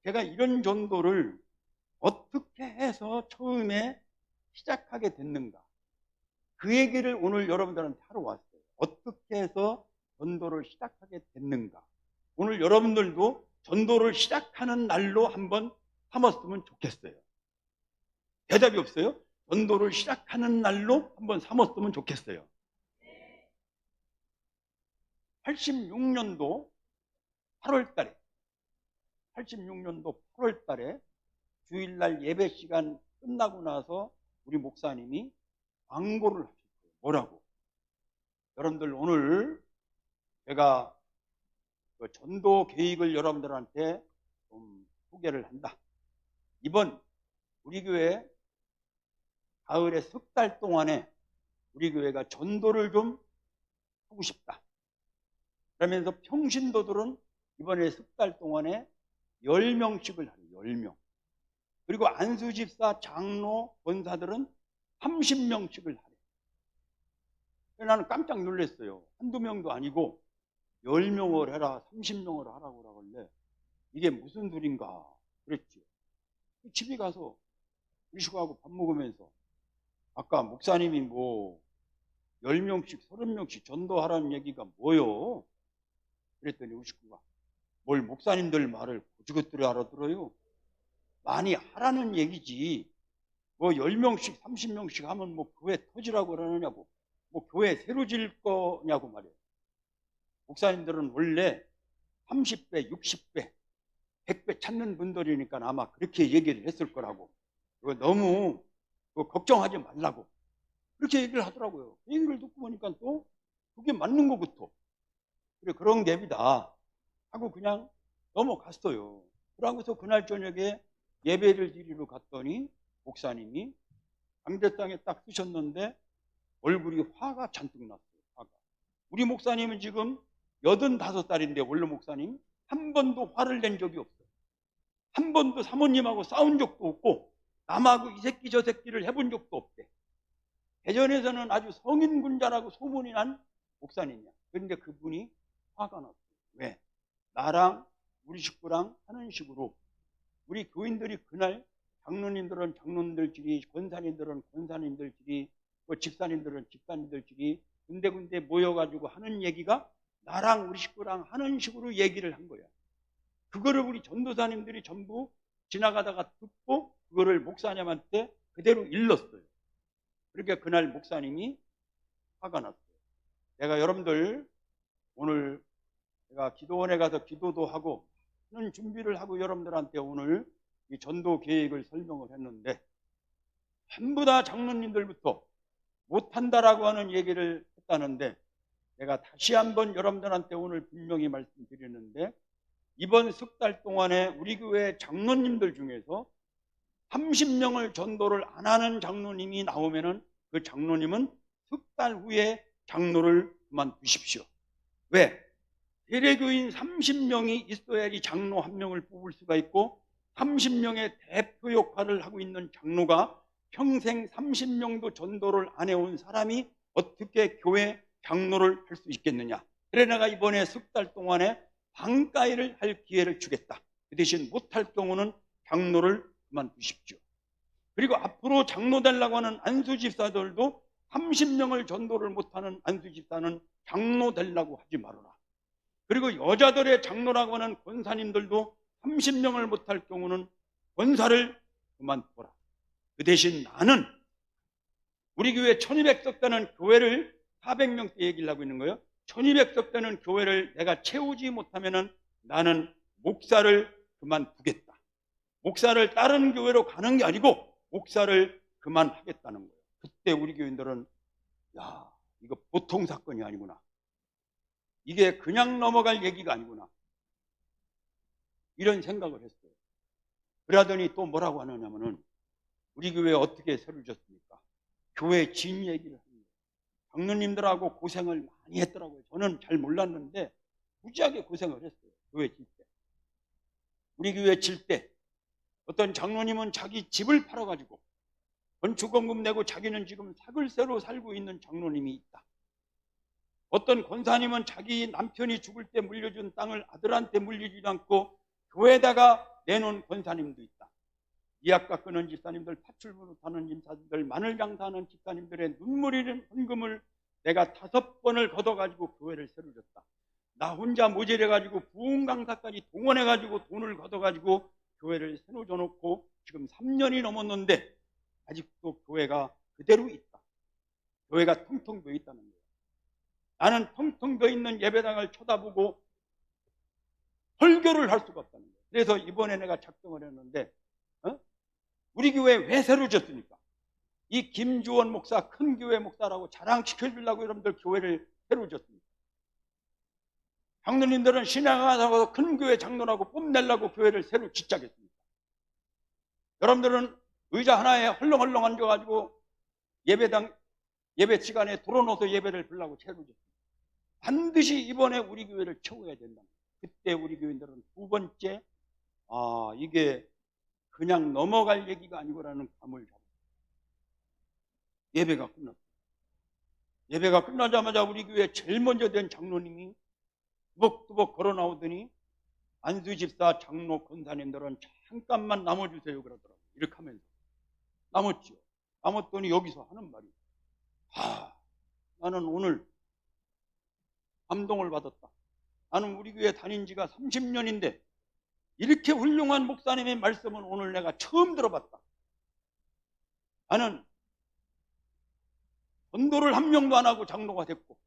제가 이런 전도를 어떻게 해서 처음에 시작하게 됐는가, 그 얘기를 오늘 여러분들한테 하러 왔어요. 어떻게 해서 전도를 시작하게 됐는가. 오늘 여러분들도 전도를 시작하는 날로 한번 삼았으면 좋겠어요. 대답이 없어요? 전도를 시작하는 날로 한번 삼았으면 좋겠어요. 86년도 8월 달에 주일날 예배 시간 끝나고 나서 우리 목사님이 광고를 하셨어요. 뭐라고? 여러분들, 오늘 제가 그 전도 계획을 여러분들한테 좀 소개를 한다. 이번 우리 교회 가을에 석 달 동안에 우리 교회가 전도를 좀 하고 싶다. 그러면서 평신도들은 이번에 석 달 동안에 10명씩을 하래요. 10명. 그리고 안수집사, 장로, 권사들은 30명씩을 하래요. 나는 깜짝 놀랐어요. 한두 명도 아니고 10명을 해라, 30명을 하라고 그러길래 이게 무슨 소린가 그랬죠. 집에 가서 우리 식구하고 밥 먹으면서 아까 목사님이 뭐 10명씩 30명씩 전도하라는 얘기가 뭐요? 그랬더니 우리 식구가 뭘 목사님들 말을 고지것들이 알아들어요? 많이 하라는 얘기지 뭐 10명씩 30명씩 하면 뭐 교회 터지라고 그러느냐고, 뭐 교회 새로 질 거냐고 말이에요. 목사님들은 원래 30배, 60배, 100배 찾는 분들이니까 아마 그렇게 얘기를 했을 거라고, 너무 걱정하지 말라고 그렇게 얘기를 하더라고요. 그 얘기를 듣고 보니까 또 그게 맞는 것부터 그래, 그런 갭이다 하고 그냥 넘어갔어요. 그러고서 그날 저녁에 예배를 드리러 갔더니 목사님이 강대상에 딱 쓰셨는데 얼굴이 화가 잔뜩 났어요. 화가. 우리 목사님은 지금 85살인데 원로 목사님 한 번도 화를 낸 적이 없어요. 한 번도 사모님하고 싸운 적도 없고 남하고 이 새끼 저 새끼를 해본 적도 없대. 대전에서는 아주 성인군자라고 소문이 난 목사님이야. 그런데 그분이 화가 났어요. 왜? 나랑 우리 식구랑 하는 식으로 우리 교인들이 그날 장로님들은 장로님들끼리, 권사님들은 권사님들끼리, 뭐 집사님들은 집사님들끼리 군데군데 모여가지고 하는 얘기가 나랑 우리 식구랑 하는 식으로 얘기를 한 거야. 그거를 우리 전도사님들이 전부 지나가다가 듣고 그거를 목사님한테 그대로 일렀어요. 그러니까 그날 목사님이 화가 났어요. 내가 여러분들 오늘 제가 기도원에 가서 기도도 하고 하는 준비를 하고 여러분들한테 오늘 이 전도 계획을 설명을 했는데 전부 다 장로님들부터 못한다라고 하는 얘기를 했다는데 내가 다시 한번 여러분들한테 오늘 분명히 말씀드리는데 이번 석 달 동안에 우리 교회 장로님들 중에서 30명을 전도를 안 하는 장로님이 나오면은 그 장로님은 석 달 후에 장로를 그만두십시오. 왜? 세례교인 30명이 있어야지 장로 한 명을 뽑을 수가 있고 30명의 대표 역할을 하고 있는 장로가 평생 30명도 전도를 안 해온 사람이 어떻게 교회 장로를 할 수 있겠느냐. 그래 내가 이번에 석 달 동안에 반가이를 할 기회를 주겠다. 그 대신 못할 경우는 장로를 그만두십시오. 그리고 앞으로 장로 되려고 하는 안수집사들도 30명을 전도를 못하는 안수집사는 장로 되려고 하지 말아라. 그리고 여자들의 장로라고 하는 권사님들도 30명을 못할 경우는 권사를 그만둬라. 그 대신 나는 우리 교회 1200석 되는 교회를 400명대 얘기를 하고 있는 거예요. 1200석 되는 교회를 내가 채우지 못하면 나는 목사를 그만두겠다. 목사를 다른 교회로 가는 게 아니고 목사를 그만하겠다는 거예요. 그때 우리 교인들은 야, 이거 보통 사건이 아니구나. 이게 그냥 넘어갈 얘기가 아니구나. 이런 생각을 했어요. 그러더니 또 뭐라고 하느냐면은 우리 교회에 어떻게 세를 졌습니까? 교회 진 얘기를 합니다. 장로님들하고 고생을 많이 했더라고요. 저는 잘 몰랐는데 무지하게 고생을 했어요. 교회 질 때. 우리 교회 질 때 어떤 장로님은 자기 집을 팔아가지고 건축원금 내고 자기는 지금 사글세로 살고 있는 장로님이 있다. 어떤 권사님은 자기 남편이 죽을 때 물려준 땅을 아들한테 물리지 않고 교회에다가 내놓은 권사님도 있다. 이약과 끄는 집사님들, 파출부로 타는 집사님들, 마늘 장사하는 집사님들의 눈물 흘린 헌금을 내가 5번을 걷어가지고 교회를 새로 졌다. 나 혼자 모자라가지고 부흥 강사까지 동원해가지고 돈을 걷어가지고 교회를 새로 져놓고 지금 3년이 넘었는데 아직도 교회가 그대로 있다. 교회가 텅텅 비어 있다는 거예요. 나는 텅텅 비어 있는 예배당을 쳐다보고 설교를 할 수가 없다는 거예요. 그래서 이번에 내가 작정을 했는데 우리 교회 왜 새로 졌습니까? 이 김주원 목사, 큰 교회 목사라고 자랑시켜주려고 여러분들 교회를 새로 졌습니다. 장로님들은 신앙하다고 큰 교회 장로라고 뽐내려고 교회를 새로 짓작했습니다. 여러분들은 의자 하나에 헐렁헐렁 앉아가지고 예배 시간에 돌아놓아서 예배를 드리려고 새로 졌습니다. 반드시 이번에 우리 교회를 채워야 된다. 그때 우리 교인들은 두 번째, 이게 그냥 넘어갈 얘기가 아니고라는 감을 잡았어요. 예배가 끝났어요. 예배가 끝나자마자 우리 교회 제일 먼저 된 장로님이 두벅두벅 걸어 나오더니 안수 집사, 장로, 권사님들은 잠깐만 남아주세요 그러더라고요. 이렇게 하면서 남았죠. 남았더니 여기서 하는 말이, 나는 오늘 감동을 받았다. 나는 우리 교회 다닌 지가 30년인데 이렇게 훌륭한 목사님의 말씀은 오늘 내가 처음 들어봤다. 나는 전도를 한 명도 안 하고 장로가 됐고,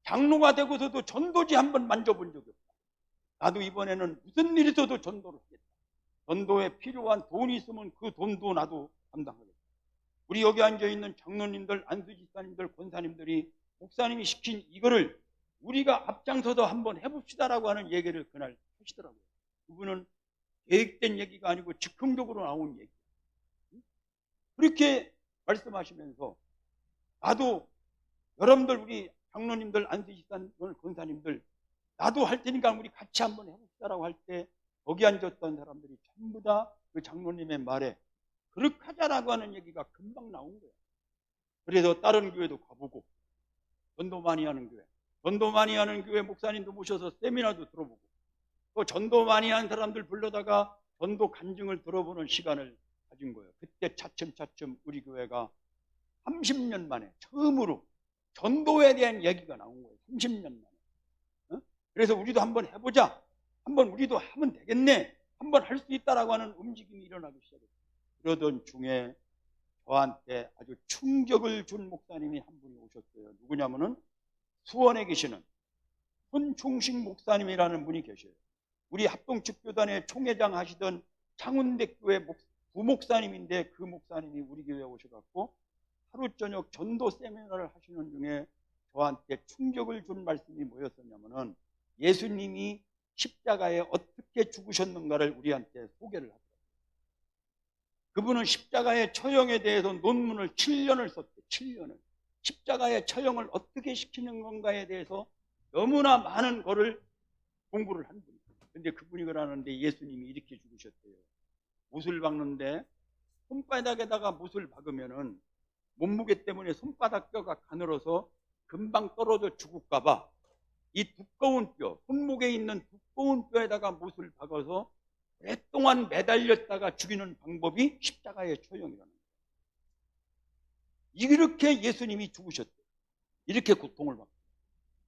장로가 되고서도 전도지 한 번 만져본 적이 없다. 나도 이번에는 무슨 일이 있어도 전도를 하겠다. 전도에 필요한 돈이 있으면 그 돈도 나도 감당하겠다. 우리 여기 앉아있는 장로님들, 안수집사님들, 권사님들이 목사님이 시킨 이거를 우리가 앞장서서 한번 해봅시다라고 하는 얘기를 그날 하시더라고요. 그분은 계획된 얘기가 아니고 즉흥적으로 나온 얘기. 그렇게 말씀하시면서 나도 여러분들 우리 장로님들, 안수집사님들, 권사님들 나도 할 테니까 우리 같이 한번 해봅시다라고 할 때 거기 앉았던 사람들이 전부 다 그 장로님의 말에 그렇게 하자라고 하는 얘기가 금방 나온 거예요. 그래서 다른 교회도 가보고 전도 많이 하는 교회 목사님도 모셔서 세미나도 들어보고 또 전도 많이 한 사람들 불러다가 전도 간증을 들어보는 시간을 가진 거예요. 그때 차츰차츰 우리 교회가 30년 만에 처음으로 전도에 대한 얘기가 나온 거예요. 30년 만에. 그래서 우리도 한번 해보자. 한번 우리도 하면 되겠네. 한번 할 수 있다라고 하는 움직임이 일어나기 시작했어요. 그러던 중에 저한테 아주 충격을 준 목사님이 한 분이 오셨어요. 누구냐면은 수원에 계시는 손충식 목사님이라는 분이 계셔요. 우리 합동축교단의 총회장 하시던 창운대교회 부목사님인데 그 목사님이 우리 교회에 오셔갖고 하루 저녁 전도 세미나를 하시는 중에 저한테 충격을 준 말씀이 뭐였었냐면은 예수님이 십자가에 어떻게 죽으셨는가를 우리한테 소개를 하더라고요. 그분은 십자가의 처형에 대해서 논문을 7년을 썼대요. 7년을. 십자가의 처형을 어떻게 시키는 건가에 대해서 너무나 많은 거를 공부를 한 분이에요. 근데 그분이 그러는데 예수님이 이렇게 죽으셨대요. 못을 박는데 손바닥에다가 못을 박으면은 몸무게 때문에 손바닥 뼈가 가늘어서 금방 떨어져 죽을까봐 이 두꺼운 뼈, 손목에 있는 두꺼운 뼈에다가 못을 박아서 오랫동안 매달렸다가 죽이는 방법이 십자가의 처형이라는 거예요. 이렇게 예수님이 죽으셨대요. 이렇게 고통을 받고.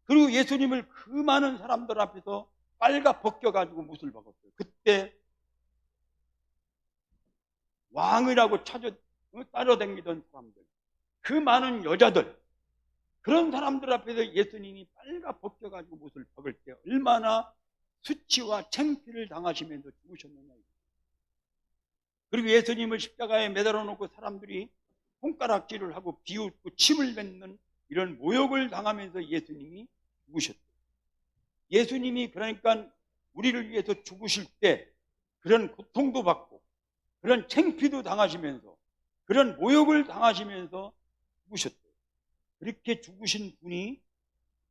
그리고 예수님을 그 많은 사람들 앞에서 빨가 벗겨가지고 못을 박았어요. 그때 왕이라고 따라다니던 사람들, 그 많은 여자들, 그런 사람들 앞에서 예수님이 빨가 벗겨가지고 못을 박을 때 얼마나 수치와 창피를 당하시면서 죽으셨느냐. 그리고 예수님을 십자가에 매달아 놓고 사람들이 손가락질을 하고 비웃고 침을 뱉는 이런 모욕을 당하면서 예수님이 죽으셨대요. 예수님이 그러니까 우리를 위해서 죽으실 때 그런 고통도 받고 그런 창피도 당하시면서 그런 모욕을 당하시면서 죽으셨대요. 그렇게 죽으신 분이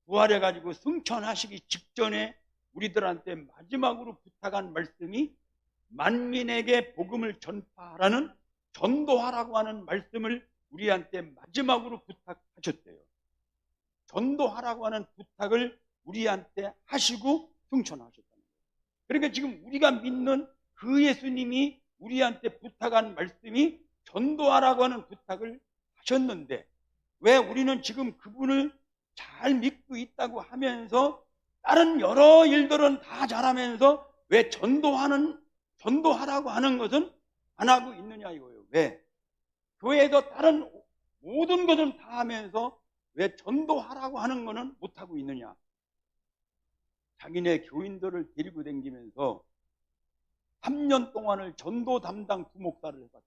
부활해가지고 승천하시기 직전에 우리들한테 마지막으로 부탁한 말씀이 만민에게 복음을 전파하라는 전도하라고 하는 말씀을 우리한테 마지막으로 부탁하셨대요. 전도하라고 하는 부탁을 우리한테 하시고 승천하셨다는 거예요. 그러니까 지금 우리가 믿는 그 예수님이 우리한테 부탁한 말씀이 전도하라고 하는 부탁을 하셨는데 왜 우리는 지금 그분을 잘 믿고 있다고 하면서 다른 여러 일들은 다 잘하면서 왜 전도하라고 하는 것은 안 하고 있느냐 이거예요. 왜? 교회에서 다른 모든 것은 다 하면서 왜 전도하라고 하는 것은 못하고 있느냐. 자기네 교인들을 데리고 다니면서 3년 동안을 전도 담당 부목사를 해봤어요.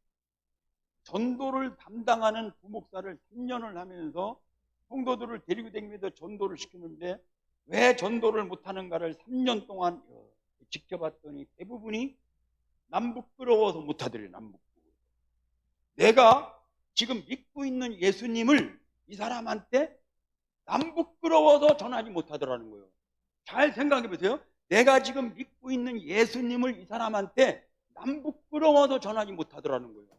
전도를 담당하는 부목사를 3년을 하면서 성도들을 데리고 다니면서 전도를 시키는데 왜 전도를 못하는가를 3년 동안 지켜봤더니 대부분이 남부끄러워서 못하더래요. 남부끄러워. 내가 지금 믿고 있는 예수님을 이 사람한테 남부끄러워서 전하지 못하더라는 거예요. 잘 생각해 보세요. 내가 지금 믿고 있는 예수님을 이 사람한테 남부끄러워서 전하지 못하더라는 거예요.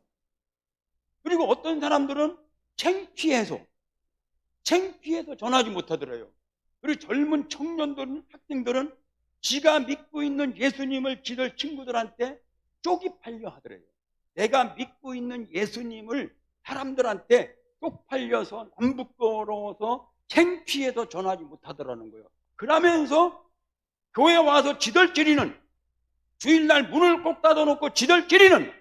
그리고 어떤 사람들은 창피해서 전하지 못하더래요. 그리고 젊은 청년들은, 학생들은 지가 믿고 있는 예수님을 지들 친구들한테 쪽이 팔려 하더래요. 내가 믿고 있는 예수님을 사람들한테 쪽팔려서 남부끄러워서 창피해서 전하지 못하더라는 거예요. 그러면서 교회 와서 지들끼리는 주일날 문을 꼭 닫아놓고 지들끼리는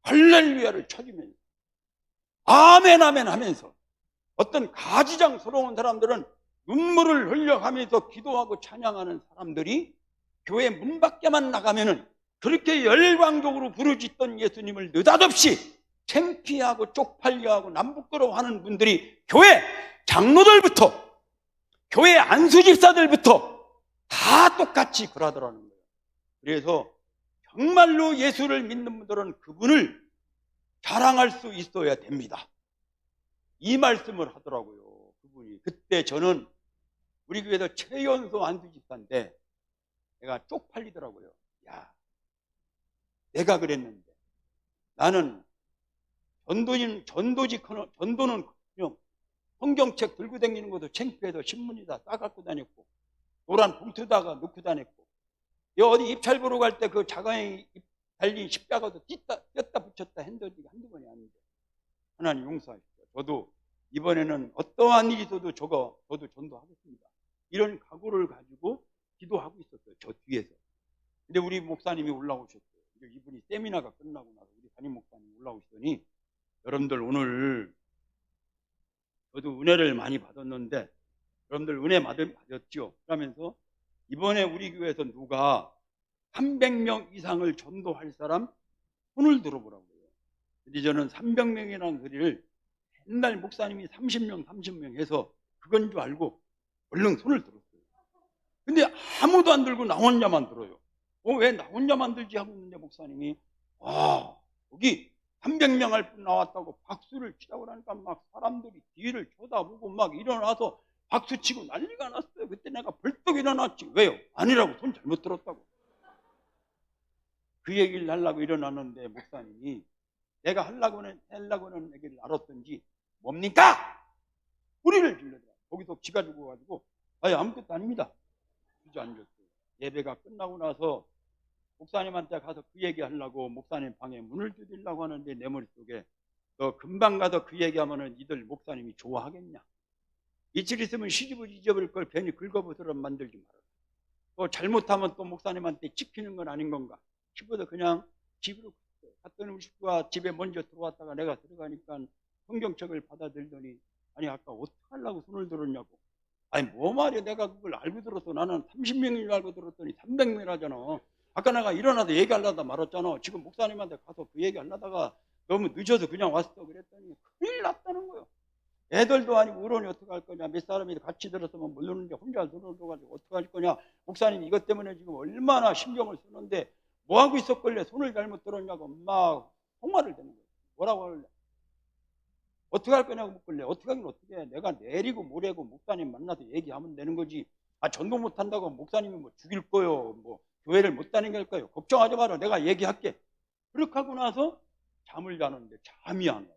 할렐루야를 쳐주면서 아멘 아멘 하면서 어떤 가지장스러운 사람들은 눈물을 흘려가면서 기도하고 찬양하는 사람들이 교회 문 밖에만 나가면은 그렇게 열광적으로 부르짖던 예수님을 느닷없이 창피하고 쪽팔려하고 남부끄러워하는 분들이 교회 장로들부터 교회 안수집사들부터 다 똑같이 그러더라는 거예요. 그래서 정말로 예수를 믿는 분들은 그분을 자랑할 수 있어야 됩니다. 이 말씀을 하더라고요. 그분이. 그때 저는 우리 교회에서 최연소 안수집사인데 내가 쪽팔리더라고요. 야, 내가 그랬는데 나는 전도는 그냥 성경책 들고 다니는 것도 창피해서 신문에다 싸갖고 다녔고 노란 봉투다가 넣고 다녔고 어디 입찰 보러 갈 때 그 자가에 달린 십자가도 띄었다 붙였다 핸드지가 한두 번이 아닌데 하나님 용서하십시오. 저도 이번에는 어떠한 일이 있어도 저도 전도하겠습니다. 이런 각오를 가지고 기도하고 있었어요. 저 뒤에서. 근데 우리 목사님이 올라오셨어요. 이분이 세미나가 끝나고 나서 우리 담임 목사님이 올라오시더니 여러분들 오늘 저도 은혜를 많이 받았는데 여러분들 은혜 받았죠? 그러면서 이번에 우리 교회에서 누가 300명 이상을 전도할 사람 손을 들어보라고요. 근데 저는 300명이라는 소리를 옛날 목사님이 30명 해서 그건 줄 알고 얼른 손을 들었어요. 근데 아무도 안 들고 나 혼자만 들어요. 왜 나 혼자만 들지 하고 있는데 목사님이 여기 300명 나왔다고 박수를 치라고 하니까 막 사람들이 뒤를 쳐다보고 막 일어나서 박수치고 난리가 났어요. 그때 내가 벌떡 일어났지. 왜요? 아니라고 손 잘못 들었다고. 그 얘기를 하려고 일어났는데 목사님이 내가 하려고 하는 얘기를 알았던지 뭡니까? 소리를 질러더라. 거기서 기가 죽어가지고 아무것도 아닙니다. 주저앉았어요. 예배가 끝나고 나서 목사님한테 가서 그 얘기 하려고 목사님 방에 문을 두드리려고 하는데 내 머릿속에 너 금방 가서 그 얘기하면은 이들 목사님이 좋아하겠냐? 이틀 있으면 시집을 잊어버릴 걸 괜히 긁어부스럼 만들지 말아라. 또 잘못하면 또 목사님한테 찍히는 건 아닌 건가 싶어서 그냥 집으로 갔어요. 갔더니 우리 식구가 집에 먼저 들어왔다가 내가 들어가니까 성경책을 받아들더니 아니 아까 어떻게 하려고 손을 들었냐고. 아니 뭐 말이야, 내가 그걸 알고 들었어. 나는 30명인 알고 들었더니 300명이라잖아. 아까 내가 일어나서 얘기하려다 말았잖아. 지금 목사님한테 가서 그 얘기하려다가 너무 늦어서 그냥 왔어. 그랬더니 큰일 났다는 거예요. 애들도 아니고 어른이 어떻게 할 거냐. 몇 사람이 같이 들었으면 모르는데 혼자 들어가지고 어떻게 할 거냐. 목사님 이것 때문에 지금 얼마나 신경을 쓰는데 뭐하고 있었길래 손을 잘못 들었냐고 막 통화를 대는 거예요. 뭐라고 할래? 어떻게 할 거냐고 묻길래 어떻게 하긴 어떻게 해. 내가 내리고 모레고 목사님 만나서 얘기하면 되는 거지. 전도 못한다고 목사님이 뭐 죽일 거요, 뭐 교회를 못 다니게 할 거요. 걱정하지 마라. 내가 얘기할게. 그렇게 하고 나서 잠을 자는데 잠이 안 와요.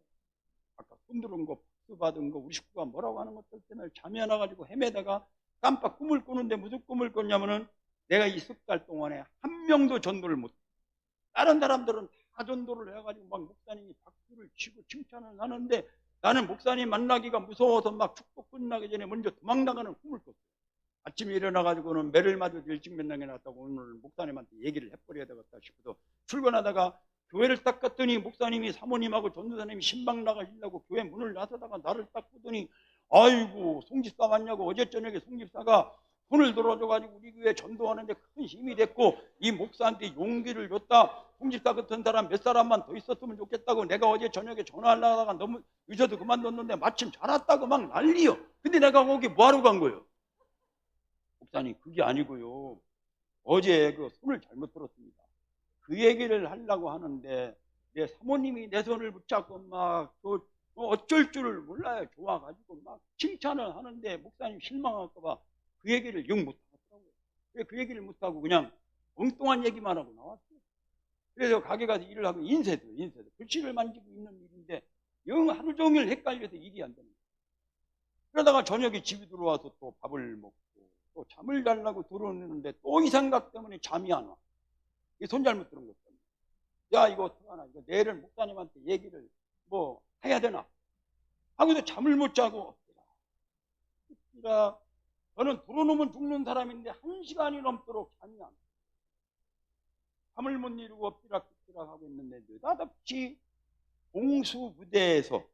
아까 손 들은 거, 박수 받은 거, 우리 식구가 뭐라고 하는 것들 때문에 잠이 안 와가지고 헤매다가 깜빡 꿈을 꾸는데 무슨 꿈을 꿨냐면은 내가 이 석 달 동안에 한 명도 전도를 못, 다른 사람들은 다 전도를 해가지고 막 목사님이 박수를 치고 칭찬을 하는데 나는 목사님 만나기가 무서워서 막 축복 끝나기 전에 먼저 도망나가는 꿈을 꿨어요. 아침에 일어나가지고는 매를 맞아도 일찍 면장에 났다고 오늘 목사님한테 얘기를 해버려야 되겠다 싶어서 출근하다가 교회를 딱 갔더니 목사님이 사모님하고 전도사님이 신방 나가시려고 교회 문을 나서다가 나를 딱 보더니 아이고 송집사 왔냐고. 어제 저녁에 송집사가 손을 들어줘가지고 우리 교회 전도하는데 큰 힘이 됐고 이 목사한테 용기를 줬다. 송집사 같은 사람 몇 사람만 더 있었으면 좋겠다고. 내가 어제 저녁에 전화하려다가 너무 늦어도 그만뒀는데 마침 잘 왔다고 막 난리요. 근데 내가 거기 뭐하러 간 거예요? 목사님 그게 아니고요, 어제 그 손을 잘못 들었습니다. 그 얘기를 하려고 하는데 내 사모님이 내 손을 붙잡고 막 어쩔 줄을 몰라요. 좋아가지고 막 칭찬을 하는데 목사님 실망할까봐 그 얘기를 영 못하더라고요. 그 얘기를 못하고 그냥 엉뚱한 얘기만 하고 나왔어요. 그래서 가게 가서 일을 하고 인쇄도 글씨를 만지고 있는 일인데 영 하루 종일 헷갈려서 일이 안 됩니다. 그러다가 저녁에 집에 들어와서 또 밥을 먹고 또 잠을 자려고 들어오는데 또 이 생각 때문에 잠이 안 와. 이 손 잘못 들은 것 때문에. 야 이거 어떡하나, 이거 내일 목사님한테 얘기를 뭐 해야 되나 하고도 잠을 못 자고 엎드라. 저는 들어놓으면 죽는 사람인데 1시간이 넘도록 잠이 안 와. 잠을 못 이루고 엎드락 하고 있는데 느닷없이 공수부대에서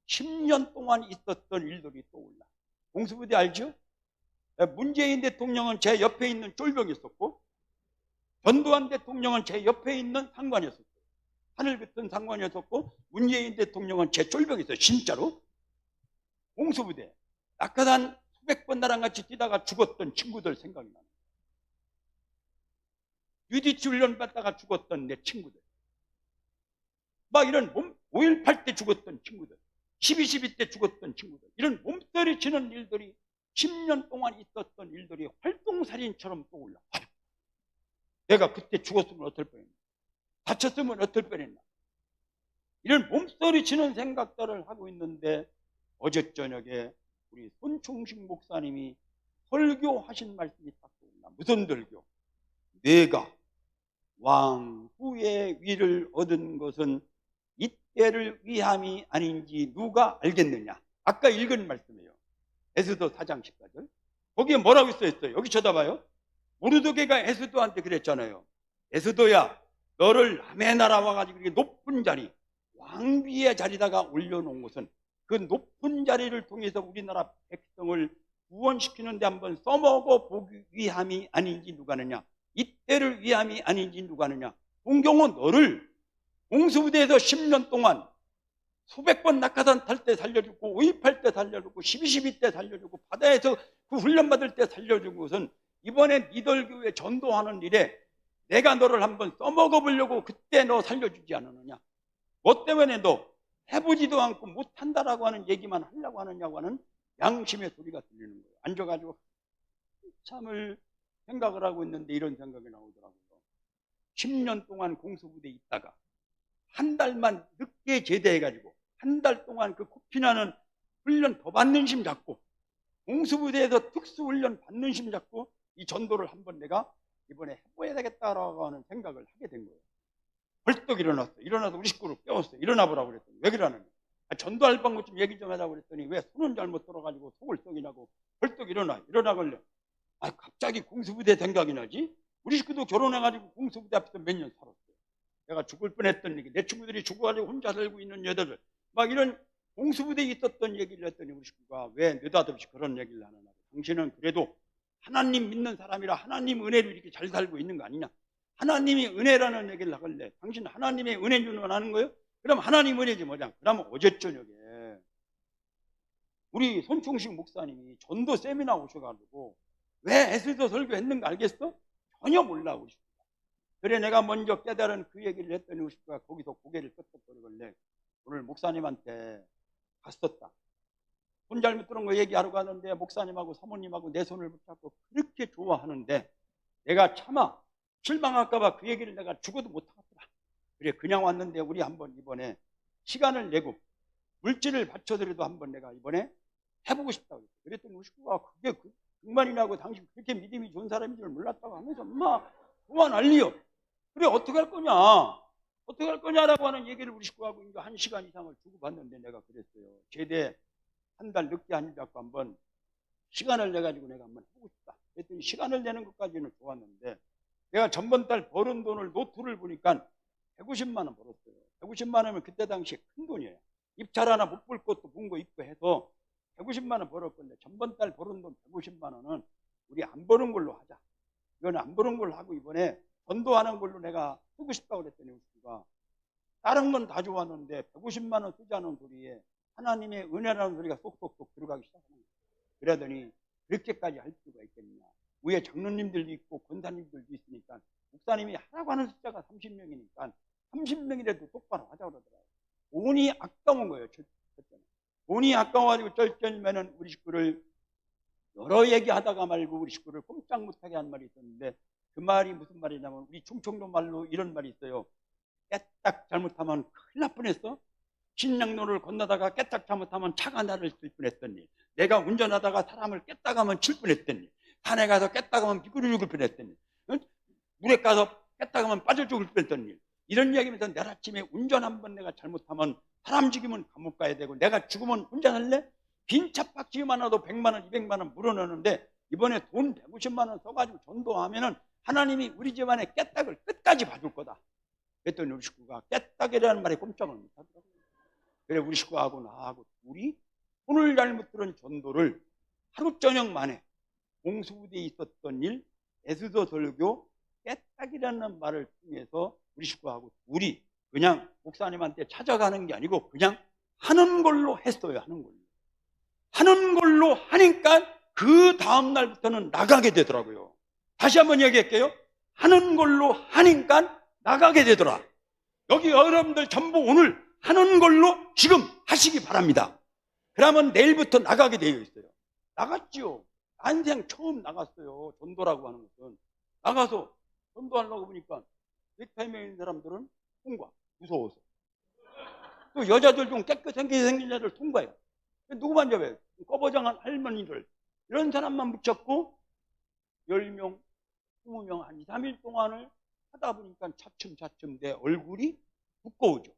10년 동안 있었던 일들이 떠올라. 공수부대 알죠? 문재인 대통령은 제 옆에 있는 쫄병이었었고 전두환 대통령은 제 옆에 있는 상관이었었고 하늘 같은 상관이었었고 문재인 대통령은 제 쫄병이었어요. 진짜로. 공수부대 낙하산 수백 번 나랑 같이 뛰다가 죽었던 친구들 생각이 나요. 유디치 훈련 받다가 죽었던 내 친구들, 막 이런 5.18 때 죽었던 친구들, 12.12 때 죽었던 친구들, 이런 몸서리치는 일들이 10년 동안 있었던 일들이 활동살인처럼 떠올라. 내가 그때 죽었으면 어떨 뻔했나, 다쳤으면 어떨 뻔했나, 이런 몸서리치는 생각들을 하고 있는데 어제 저녁에 우리 손충식 목사님이 설교하신 말씀이 딱 떠올라. 무슨 설교? 내가 왕후의 위를 얻은 것은 이때를 위함이 아닌지 누가 알겠느냐. 아까 읽은 말씀이에요. 에스더 4장 14절. 거기에 뭐라고 써있어요? 여기 쳐다봐요. 모르드게가 에스더한테 그랬잖아요. 에스더야, 너를 남의 나라 와가지고 이렇게 높은 자리, 왕비의 자리다가 올려놓은 것은 그 높은 자리를 통해서 우리나라 백성을 구원시키는 데 한번 써먹어 보기 위함이 아닌지 누가 아느냐. 이때를 위함이 아닌지 누가 아느냐. 동경은 너를 공수부대에서 10년 동안 수백 번 낙하산 탈 때 살려주고 5.18 때 살려주고 12.12 때 살려주고 바다에서 그 훈련 받을 때 살려준 것은 이번에 니들 교회 전도하는 일에 내가 너를 한번 써먹어 보려고 그때 너 살려주지 않았느냐. 뭐 때문에 너 해보지도 않고 못한다라고 하는 얘기만 하려고 하느냐고 하는 양심의 소리가 들리는 거예요. 앉아가지고 참을 생각을 하고 있는데 이런 생각이 나오더라고요. 10년 동안 공수부대에 있다가 한 달만 늦게 제대해가지고 한 달 동안 그 코피나는 훈련 더 받는 심 잡고 공수부대에서 특수훈련 받는 심 잡고 이 전도를 한번 내가 이번에 해봐야 되겠다라고 하는 생각을 하게 된 거예요. 벌떡 일어났어. 일어나서 우리 식구를 깨웠어요. 일어나 보라고 그랬더니 왜 그러느냐. 전도할 방법 좀 얘기 좀 하자고 그랬더니 왜 손은 잘못 들어가지고 속을 썩이냐고. 벌떡 일어나걸래. 갑자기 공수부대 생각이 나지. 우리 식구도 결혼해가지고 공수부대 앞에서 몇 년 살았어요. 내가 죽을 뻔했던 얘기, 내 친구들이 죽어가지고 혼자 살고 있는 여자들, 막 이런 공수부대에 있었던 얘기를 했더니 우리 식구가 왜 느닷없이 그런 얘기를 하느냐. 당신은 그래도 하나님 믿는 사람이라 하나님 은혜로 이렇게 잘 살고 있는 거 아니냐. 하나님이 은혜라는 얘기를 하길래 당신 하나님의 은혜 주는 건 아는 거예요? 그럼 하나님 은혜지 뭐냐. 그러면 어제 저녁에 우리 손충식 목사님이 전도 세미나 오셔가지고 왜 에스더 설교했는가 알겠어? 전혀 몰라 우리 식구가. 그래 내가 먼저 깨달은 그 얘기를 했더니 우리 식구가 거기서 고개를 끄덕거리길래 오늘 목사님한테 갔었다. 손 잘못 들은 거 얘기하러 가는데 목사님하고 사모님하고 내 손을 붙잡고 그렇게 좋아하는데 내가 차마 실망할까봐 그 얘기를 내가 죽어도 못하겠더라. 그래 그냥 왔는데 우리 한번 이번에 시간을 내고 물질을 바쳐드려도 한번 내가 이번에 해보고 싶다고 그랬더니 우리 식구가 그게 정말이냐고 당신 그렇게 믿음이 좋은 사람인 줄 몰랐다고 하면서 엄마 좋아 난리요. 그래, 어떻게 할 거냐? 어떻게 할 거냐라고 하는 얘기를 우리 식구하고 이제 1시간 이상을 주고받는데 내가 그랬어요. 제대 한 달 늦게 한다고 한번 시간을 내가지고 내가 한번 해보고 싶다. 그랬더니 시간을 내는 것까지는 좋았는데 내가 전번 달 벌은 돈을 노트를 보니까 150만 원 벌었어요. 150만 원이면 그때 당시에 큰 돈이에요. 입찰 하나 못 볼 것도 본 거 있고 해서 150만 원 벌었건데 전번 달 벌은 돈 150만 원은 우리 안 버는 걸로 하자. 이건 안 버는 걸로 하고 이번에 전도하는 걸로 내가 쓰고 싶다고 그랬더니 우리가 다른 건 다 좋았는데 150만 원 쓰자는 소리에 하나님의 은혜라는 소리가 쏙쏙쏙 들어가기 시작하는 거예요. 그러더니 그렇게까지 할 필요가 있겠느냐. 위에 장로님들도 있고 권사님들도 있으니까 목사님이 하라고 하는 숫자가 30명이니까 30명이라도 똑바로 하자고 그러더라고요. 돈이 아까운 거예요. 돈이 아까워가지고 쩔쩔매는 우리 식구를 여러 얘기하다가 말고 우리 식구를 꼼짝 못하게 한 말이 있었는데 그 말이 무슨 말이냐면 우리 충청도 말로 이런 말이 있어요. 깨딱 잘못하면 큰일 날 뻔했어. 신량로를 건너다가 깨딱 잘못하면 차가 나를 칠 뻔했던 일. 내가 운전하다가 사람을 깼다 가면 칠 뻔했던 일. 산에 가서 깼다 가면 비구리 죽을 뻔했던 일. 물에 가서 깼다 가면 빠져 죽을 뻔했던 일. 이런 얘기면서 내일 아침에 운전 한번 내가 잘못하면 사람 죽이면 감옥 가야 되고 내가 죽으면 운전할래? 빈 차박지만 와도 100만 원, 200만 원 물어넣는데 이번에 돈 150만 원 써가지고 전도하면은 하나님이 우리 집안에 깨딱을 끝까지 봐줄 거다. 그랬더니 우리 식구가 깨딱이라는 말에 꼼짝을 못하더라고요. 그래 우리 식구하고 나하고 둘이 오늘 잘못 들은 전도를 하루 저녁 만에 공수부대에 있었던 일, 에스더 설교 깨딱이라는 말을 통해서 우리 식구하고 둘이 그냥 목사님한테 찾아가는 게 아니고 그냥 하는 걸로 했어요. 하는 걸로 하니까 그 다음날부터는 나가게 되더라고요. 다시 한번 얘기할게요. 하는 걸로 하니까 나가게 되더라. 여기 여러분들 전부 오늘 하는 걸로 지금 하시기 바랍니다. 그러면 내일부터 나가게 되어 있어요. 나갔죠. 난생 처음 나갔어요. 전도라고 하는 것은. 나가서 전도하려고 보니까 100명 있는 사람들은 통과. 무서워서. 또 여자들 좀 깨끗하게 생긴 자들 통과해요. 누구만 잡아요? 꺼버장한 할머니들. 이런 사람만 붙잡고 10명, 20명 한 2, 3일 동안을 하다 보니까 차츰차츰 내 얼굴이 두꺼워져.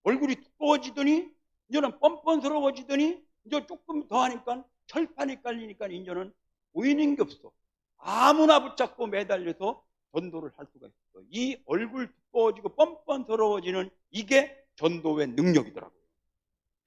얼굴이 두꺼워지더니 이제는 뻔뻔스러워지더니 이제 조금 더 하니까 철판이 깔리니까 이제는 보이는 게 없어. 아무나 붙잡고 매달려서 전도를 할 수가 있어. 이 얼굴 두꺼워지고 뻔뻔스러워지는 이게 전도의 능력이더라고요.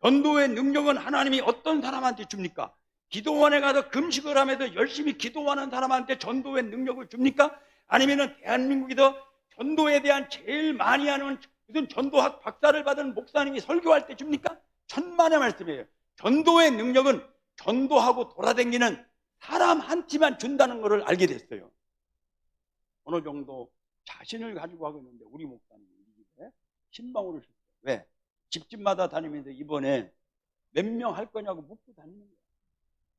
전도의 능력은 하나님이 어떤 사람한테 줍니까? 기도원에 가서 금식을 하면서 열심히 기도하는 사람한테 전도의 능력을 줍니까? 아니면은 대한민국에서 전도에 대한 제일 많이 하는 무슨 전도학 박사를 받은 목사님이 설교할 때 줍니까? 천만의 말씀이에요. 전도의 능력은 전도하고 돌아다니는 사람 한 팀만 준다는 것을 알게 됐어요. 어느 정도 자신을 가지고 하고 있는데 우리 목사님이 이 집에 신방으로 셨어요. 왜? 집집마다 다니면서 이번에 몇 명 할 거냐고 묻고 다니는 거예요.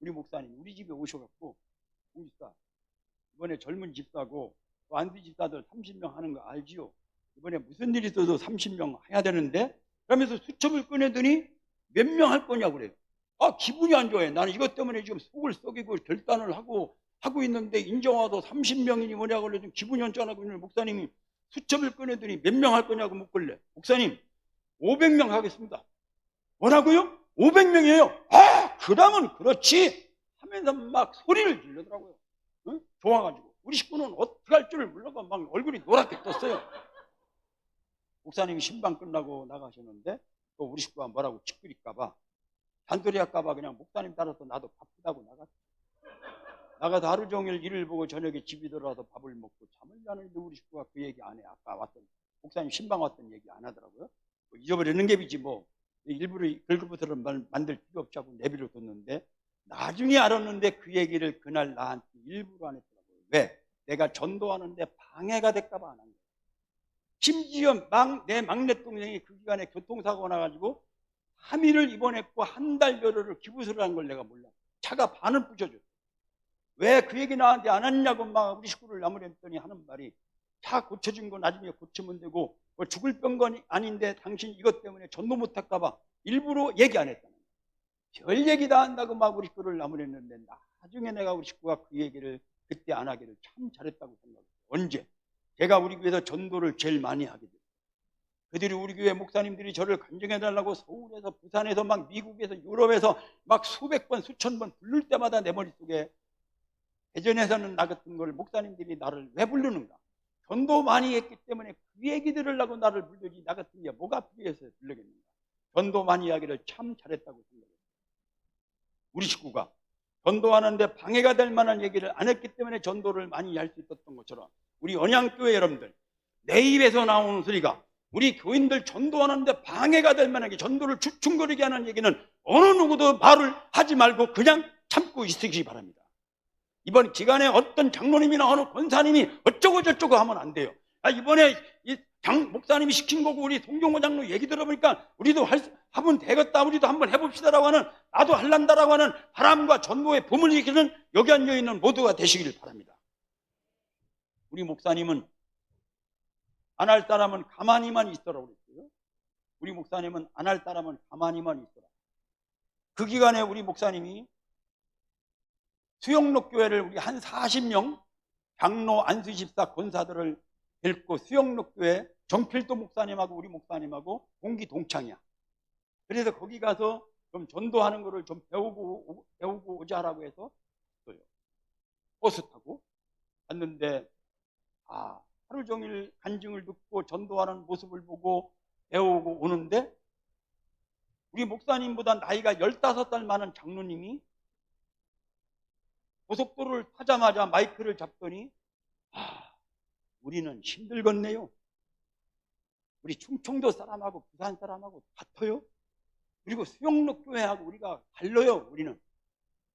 우리 목사님 우리 집에 오셔갖고 집사 이번에 젊은 집사고 또 안디 집사들 30명 하는 거 알지요? 이번에 무슨 일이 있어도 30명 해야 되는데 그러면서 수첩을 꺼내더니 몇 명 할 거냐고 그래요. 아 기분이 안 좋아요. 나는 이것 때문에 지금 속을 썩이고 결단을 하고 있는데 인정와도 30명이니 뭐냐고 그래 좀 기분이 언짢아하고 있는 목사님이 수첩을 꺼내더니 몇 명 할 거냐고 묻길래 목사님 500명 하겠습니다. 뭐라고요? 500명이에요. 아 그러면 그렇지 하면서 막 소리를 지르더라고요. 응? 좋아가지고 우리 식구는 어떻게 할 줄을 몰라서 막 얼굴이 노랗게 떴어요. 목사님이 신방 끝나고 나가셨는데 또 우리 식구가 뭐라고 찌끄릴까봐 잔소리 할까봐 그냥 목사님 따라서 나도 바쁘다고 나가서 하루 종일 일을 보고 저녁에 집에 들어와서 밥을 먹고 잠을 자는데 우리 식구가 그 얘기 안 해. 아까 왔던 목사님 신방 왔던 얘기 안 하더라고요. 뭐 잊어버리는 게 뭐 일부러 긁어부터는 만들 필요 없자고 내비를 뒀는데 나중에 알았는데 그 얘기를 그날 나한테 일부러 안 했더라고요. 왜? 내가 전도하는데 방해가 될까봐 안 한 거예요. 심지어 내 막내 동생이 그 기간에 교통사고가 나가지고 3일을 입원했고 한 달 여료를 기부서를 한 걸 내가 몰라. 차가 반을 부셔줬어. 왜 그 얘기 나한테 안 했냐고 막 우리 식구를 나무랬더니 하는 말이 차 고쳐진 거 나중에 고치면 되고 뭐 죽을 병건 아닌데 당신 이것 때문에 전도 못할까봐 일부러 얘기 안 했다는 거야. 별 얘기 다 한다고 막 우리 식구를 나무랬는데 나중에 내가 우리 식구가 그 얘기를 그때 안 하기를 참 잘했다고 생각했어요. 언제? 제가 우리 교회에서 전도를 제일 많이 하게 됐어요. 그들이 우리 교회 목사님들이 저를 간증해달라고 서울에서 부산에서 막 미국에서 유럽에서 막 수백 번 수천 번 부를 때마다 내 머릿속에 예전에서는 나 같은 걸 목사님들이 나를 왜 부르는가? 전도 많이 했기 때문에 그 얘기 들으려고 나를 부르지 나 같은 게 뭐가 필요해서 부르겠는가? 전도 많이 하기를 참 잘했다고 생각했어요. 우리 식구가 전도하는데 방해가 될 만한 얘기를 안 했기 때문에 전도를 많이 할 수 있었던 것처럼 우리 언양교회 여러분들 내 입에서 나오는 소리가 우리 교인들 전도하는데 방해가 될 만하게 전도를 주춤거리게 하는 얘기는 어느 누구도 말을 하지 말고 그냥 참고 있으시기 바랍니다. 이번 기간에 어떤 장로님이나 어느 권사님이 어쩌고 저쩌고 하면 안 돼요. 이번에 이 목사님이 시킨 거고 우리 송종호 장로 얘기 들어보니까 우리도 하면 되겠다, 우리도 한번 해봅시다라고 하는, 나도 할란다라고 하는 바람과 전도의 봄을 일으키는 여기 앉아있는 모두가 되시길 바랍니다. 우리 목사님은 안 할 사람은 가만히만 있어라고 그랬어요. 우리 목사님은 안 할 사람은 가만히만 있어라. 그 기간에 우리 목사님이 수영록 교회를 우리 한 40명 장로 안수집사 권사들을 데리고 수영록 교회 정필도 목사님하고 우리 목사님하고 동기 동창이야. 그래서 거기 가서 좀 전도하는 거를 좀 배우고 오자라고 해서 갔어요. 버스 타고 갔는데 하루 종일 간증을 듣고 전도하는 모습을 보고 배우고 오는데 우리 목사님보다 나이가 15살 많은 장로님이 고속도로를 타자마자 마이크를 잡더니 우리는 힘들겠네요. 우리 충청도 사람하고 부산 사람하고 같아요. 그리고 수영록 교회하고 우리가 달라요. 우리는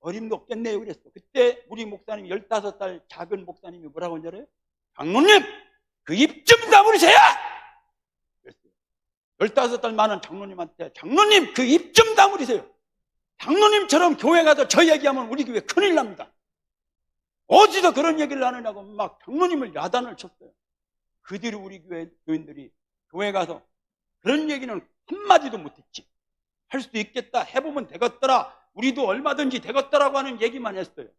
어림도 없겠네요. 그랬어. 그때 우리 목사님 15살 작은 목사님이 뭐라고 하는지 알아요? 장로님 그 입 좀 다물으세요. 그랬어요. 15살 많은 장로님한테 장로님 그 입 좀 다물으세요. 장로님처럼 교회 가서 저 얘기하면 우리 교회 큰일 납니다. 어디서 그런 얘기를 하느냐고 막 장로님을 야단을 쳤어요. 그 뒤로 우리 교인들이 교회 가서 그런 얘기는 한마디도 못했지. 할 수도 있겠다, 해보면 되겠더라, 우리도 얼마든지 되겠더라고 하는 얘기만 했어요.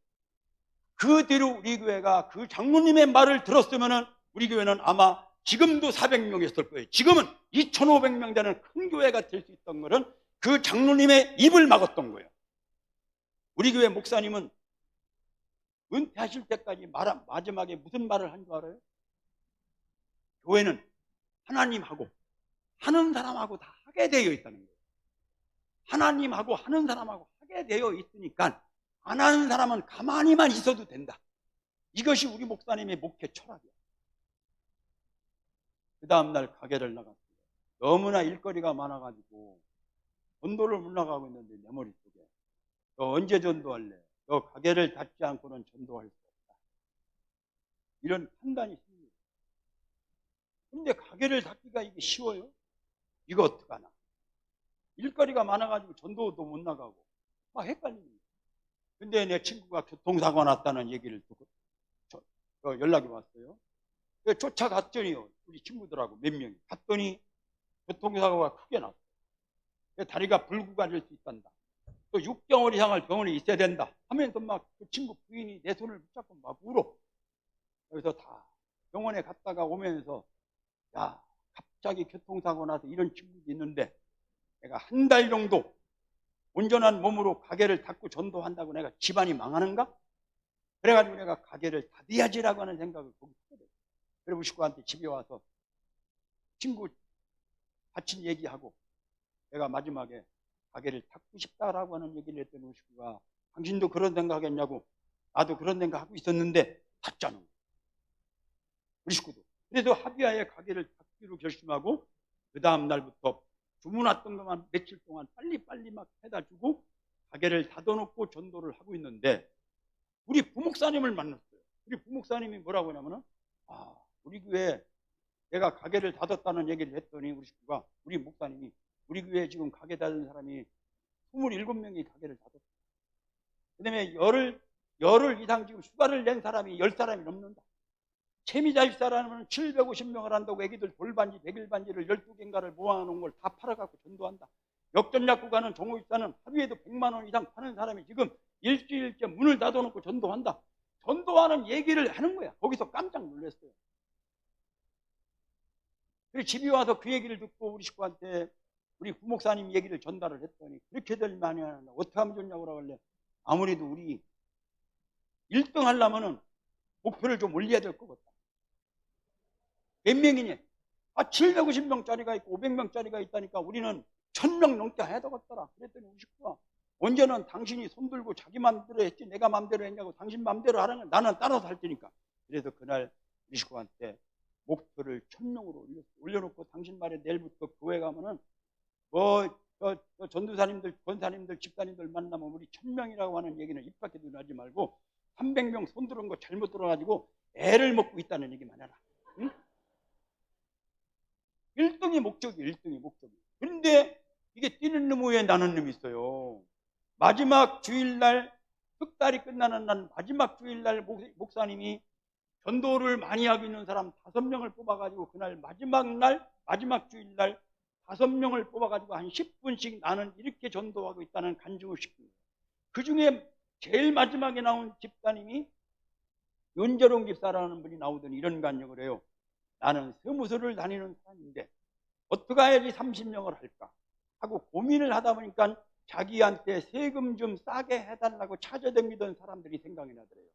그 뒤로 우리 교회가 그 장로님의 말을 들었으면 우리 교회는 아마 지금도 400명이었을 거예요. 지금은 2500명 되는 큰 교회가 될 수 있던 것은 그 장로님의 입을 막았던 거예요. 우리 교회 목사님은 은퇴하실 때까지 마지막에 무슨 말을 한 줄 알아요? 교회는 하나님하고 하는 사람하고 다 하게 되어 있다는 거예요. 하나님하고 하는 사람하고 하게 되어 있으니까 안 하는 사람은 가만히만 있어도 된다. 이것이 우리 목사님의 목회 철학이야. 그 다음날 가게를 나갔어요. 너무나 일거리가 많아가지고 전도를 못 나가고 있는데 내 머릿속에 너 언제 전도할래? 너 가게를 닫지 않고는 전도할 수 없다. 이런 판단이 생겨요. 근데 가게를 닫기가 이게 쉬워요? 이거 어떡하나? 일거리가 많아가지고 전도도 못 나가고 막 헷갈립니다. 근데 내 친구가 교통사고 났다는 얘기를 듣고 연락이 왔어요. 쫓아갔더니요, 우리 친구들하고 몇 명이 갔더니 교통사고가 크게 났어요. 다리가 불구가 될 수 있단다. 또 6개월 이상을 병원에 있어야 된다 하면서 막 그 친구 부인이 내 손을 붙잡고 막 울어. 그래서 다 병원에 갔다가 오면서 야, 갑자기 교통사고 나서 이런 친구도 있는데 내가 한 달 정도 온전한 몸으로 가게를 닫고 전도한다고 내가 집안이 망하는가? 그래가지고 내가 가게를 닫아야지라고 하는 생각을 거기 하게 됐어요. 그래서 우리 식구한테 집에 와서 친구 다친 얘기하고 내가 마지막에 가게를 닫고 싶다라고 하는 얘기를 했더니 우리 식구가 당신도 그런 생각하겠냐고, 나도 그런 생각하고 있었는데 닫자는 거예요. 우리 식구도. 그래서 합의하에 가게를 닫기로 결심하고 그 다음 날부터 주문했던 것만 며칠 동안 빨리빨리 막 해다 주고 가게를 닫아놓고 전도를 하고 있는데 우리 부목사님을 만났어요. 우리 부목사님이 뭐라고 하냐면은 우리 교회 내가 가게를 닫았다는 얘기를 했더니 우리 식구가 우리 목사님이 우리 교회에 지금 가게 닫은 사람이 27명이 가게를 닫았어요. 그 다음에 열흘 이상 지금 휴가를 낸 사람이 10사람이 넘는다. 채미자 입사라는 750명을 한다고 애기들 돌반지 100일 반지를 12개인가를 모아놓은 걸 다 팔아갖고 전도한다. 역전약국 가는 종호 입사는 하루에도 100만 원 이상 파는 사람이 지금 일주일째 문을 닫아놓고 전도한다. 전도하는 얘기를 하는 거야. 거기서 깜짝 놀랐어요. 그래서 집에 와서 그 얘기를 듣고 우리 식구한테 우리 부목사님 얘기를 전달을 했더니 그렇게 될 만이 하나 어떻게 하면 좋냐고 그러길래 아무래도 우리 1등 하려면은 목표를 좀 올려야 될 것 같다. 몇 명이냐? 750명짜리가 있고 500명짜리가 있다니까 우리는 1000명 넘게 해야 되겠더라. 그랬더니 우리 식구가 언제는 당신이 손들고 자기 맘대로 했지 내가 맘대로 했냐고 당신 맘대로 하라는 건 나는 따라서 할 테니까. 그래서 그날 우리 식구한테 목표를 1000명으로 올려놓고 당신 말에 내일부터 교회 가면은 전도사님들, 권사님들, 집사님들 만나면 우리 1000명이라고 하는 얘기는 입 밖에도 나지 말고 300명 손 들은 거 잘못 들어가지고 애를 먹고 있다는 얘기만 해라. 응? 1등이 목적이 1등이 목적이. 그런데 이게 뛰는 놈 후에 나는 놈이 있어요. 마지막 주일날 흑달이 끝나는 날 마지막 주일날 목사님이 전도를 많이 하고 있는 사람 5명을 뽑아가지고 그날 마지막 주일날 5명을 뽑아가지고 한 10분씩 나는 이렇게 전도하고 있다는 간증을 시킵니다. 그 중에 제일 마지막에 나온 집사님이 윤재롱 집사라는 분이 나오더니 이런 간증을 해요. 나는 세무서를 다니는 사람인데 어떻게 해야지 30명을 할까 하고 고민을 하다 보니까 자기한테 세금 좀 싸게 해달라고 찾아다니던 사람들이 생각이 나더래요.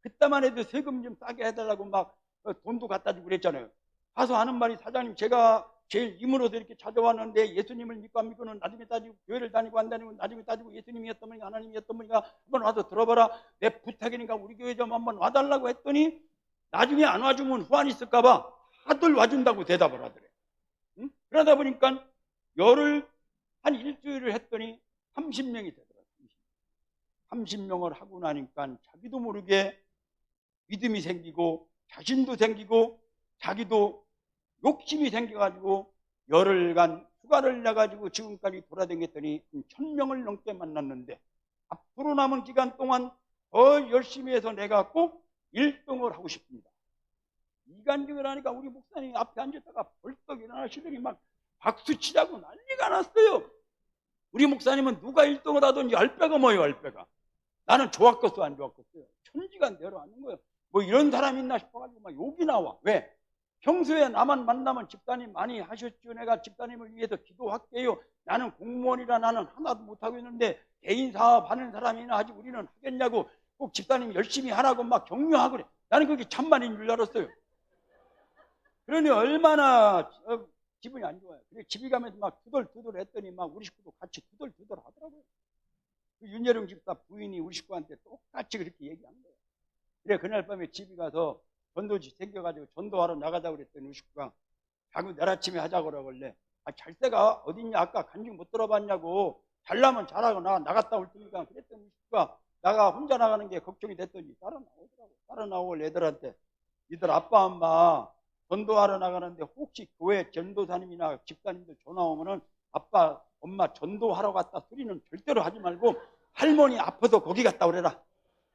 그때만 해도 세금 좀 싸게 해달라고 막 돈도 갖다 주고 그랬잖아요. 가서 하는 말이 사장님 제가 제일 임으로서 이렇게 찾아왔는데 예수님을 믿고 안 믿고는 나중에 따지고 교회를 다니고 안 다니고 나중에 따지고 예수님이었던 분이가 하나님이었던 분이가 한번 와서 들어봐라. 내 부탁이니까 우리 교회 좀 한번 와달라고 했더니 나중에 안 와주면 후환 있을까 봐 다들 와준다고 대답을 하더래. 응? 그러다 보니까 열을 한 일주일을 했더니 30명이 되더라. 30명을 하고 나니까 자기도 모르게 믿음이 생기고 자신도 생기고 자기도 욕심이 생겨가지고 열흘간 휴가를 내가지고 지금까지 돌아다녔더니 1000명을 넘게 만났는데 앞으로 남은 기간 동안 더 열심히 해서 내가 꼭 1등을 하고 싶습니다. 이 간증을 하니까 우리 목사님이 앞에 앉았다가 벌떡 일어나시더니 막 박수치자고 난리가 났어요. 우리 목사님은 누가 1등을 하든지 10배가 뭐예요, 10배가. 나는 좋았겠어, 안 좋았겠어요. 천지가 내려앉는 거예요. 뭐 이런 사람 있나 싶어가지고 막 욕이 나와. 왜? 평소에 나만 만나면 집사님 많이 하셨죠. 내가 집사님을 위해서 기도할게요. 나는 공무원이라 나는 하나도 못하고 있는데 개인 사업 하는 사람이나 하지 우리는 하겠냐고 꼭 집사님 열심히 하라고 막 격려하고 그래. 나는 그게 참말인 줄 알았어요. 그러니 얼마나 기분이 안 좋아요. 그래 집에 가면서 막 투덜투덜 했더니 막 우리 식구도 같이 투덜투덜 하더라고요. 그 윤여령 집사 부인이 우리 식구한테 똑같이 그렇게 얘기한 거예요. 그래 그날 밤에 집에 가서 전도지 생겨가지고 전도하러 나가자고 그랬더니 우리 식구가 자꾸 내일 아침에 하자고 그러길래 잘 때가 어딨냐 아까 간증 못 들어봤냐고 잘나면 잘하고 나갔다 올 테니까 그랬더니 우리 식구가 나가 혼자 나가는 게 걱정이 됐더니 따라 나오더라고. 따라 나올 애들한테 이들 아빠 엄마 전도하러 나가는데 혹시 교회 전도사님이나 집사님들 전화 오면은 아빠 엄마 전도하러 갔다 소리는 절대로 하지 말고 할머니 아파서 거기 갔다 오래라.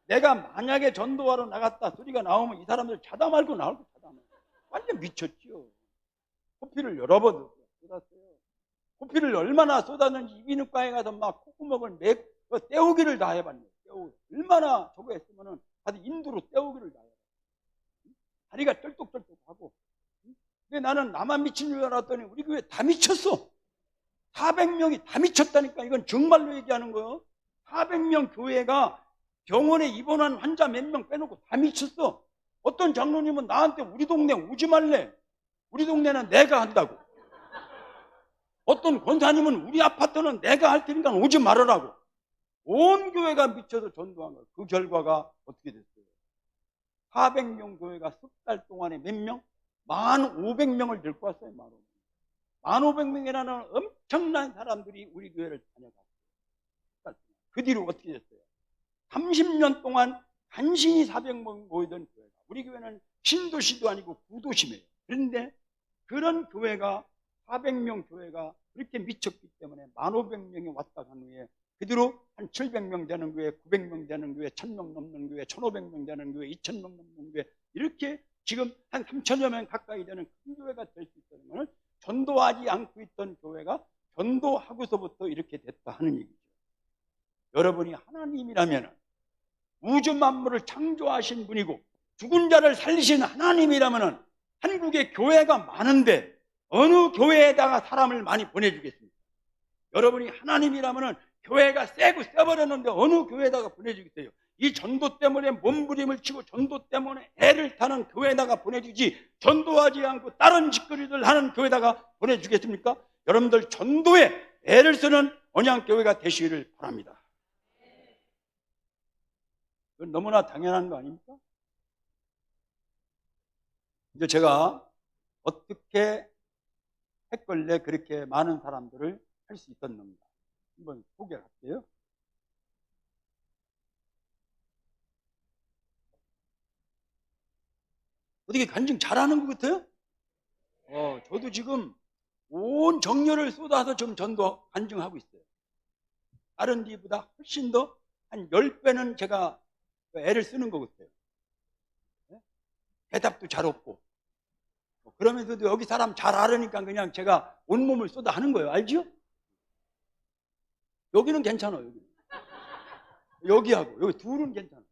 내가 만약에 전도하러 나갔다 소리가 나오면 이 사람들 자다 말고 나올 거 자다 말고. 완전 미쳤지요. 코피를 여러 번 쏟았어요. 코피를 얼마나 쏟았는지 이비인후과에 가서 막 콧구멍을 떼우기를 다 해봤네요. 얼마나 저거 했으면은 아주 인두로 떼우기를 다 해봤어요. 다리가 쩔뚝쩔뚝하고. 근데 나는 나만 미친 줄 알았더니 우리 교회 다 미쳤어. 400명이 다 미쳤다니까. 이건 정말로 얘기하는 거예요. 400명 교회가 병원에 입원한 환자 몇 명 빼놓고 다 미쳤어. 어떤 장로님은 나한테 우리 동네 오지 말래. 우리 동네는 내가 한다고. 어떤 권사님은 우리 아파트는 내가 할 테니까 오지 말으라고. 온 교회가 미쳐서 전도한 거예요. 그 결과가 어떻게 됐어요? 400명 교회가 석 달 동안에 몇 명? 1500명을 데리고 왔어요. 1500명이라는 엄청난 사람들이 우리 교회를 다녀갔어요. 그 뒤로 어떻게 됐어요? 30년 동안 간신히 400명 모이던 교회가 우리 교회는 신도시도 아니고 구도시예요. 그런데 그런 교회가 400명 교회가 그렇게 미쳤기 때문에 1500명이 왔다 간 후에 그 뒤로 한 700명 되는 교회, 900명 되는 교회, 1000명 넘는 교회, 1500명 되는 교회, 2000명 넘는 교회 이렇게 지금 한 3000여 명 가까이 되는 큰 교회가 될 수 있다는 것은 전도하지 않고 있던 교회가 전도하고서부터 이렇게 됐다 하는 얘기죠. 여러분이 하나님이라면 우주 만물을 창조하신 분이고 죽은 자를 살리신 하나님이라면 한국에 교회가 많은데 어느 교회에다가 사람을 많이 보내주겠습니까? 여러분이 하나님이라면 교회가 세고 세버렸는데 어느 교회에다가 보내주겠어요? 이 전도 때문에 몸부림을 치고 전도 때문에 애를 타는 교회에다가 보내주지, 전도하지 않고 다른 짓거리들 하는 교회에다가 보내주겠습니까? 여러분들 전도에 애를 쓰는 언양교회가 되시기를 바랍니다. 그건 너무나 당연한 거 아닙니까? 이제 제가 어떻게 했길래 그렇게 많은 사람들을 할 수 있었는가 한번 소개할게요. 어떻게 간증 잘하는 것 같아요? 저도 지금 온 정열을 쏟아서 좀 전도 간증하고 있어요. 다른 데보다 훨씬 더 한 10배는 제가 애를 쓰는 것 같아요. 대답도 잘 없고. 그러면서도 여기 사람 잘 알으니까 그냥 제가 온몸을 쏟아 하는 거예요. 알죠? 여기는 괜찮아요. 여기하고 여기 둘은 괜찮아요.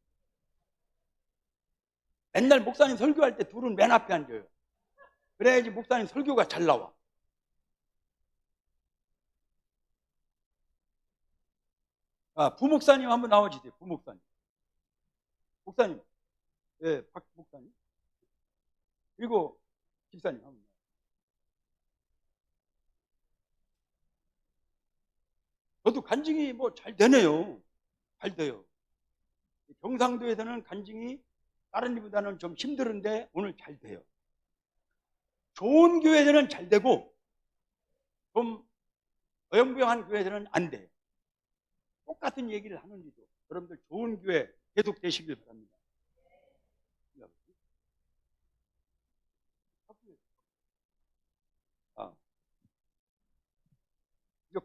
맨날 목사님 설교할 때 둘은 맨 앞에 앉아요. 그래야지 목사님 설교가 잘 나와. 부목사님 한번 나와주세요. 부목사님. 목사님. 예, 박 목사님. 그리고 집사님 한번. 저도 간증이 뭐 잘 되네요. 잘 돼요. 경상도에서는 간증이 다른 데보다는 좀 힘들은데 오늘 잘 돼요. 좋은 교회들은 잘 되고 좀 어영부영한 교회들은 안 돼요. 똑같은 얘기를 하는데도 여러분들 좋은 교회 계속 되시길 바랍니다.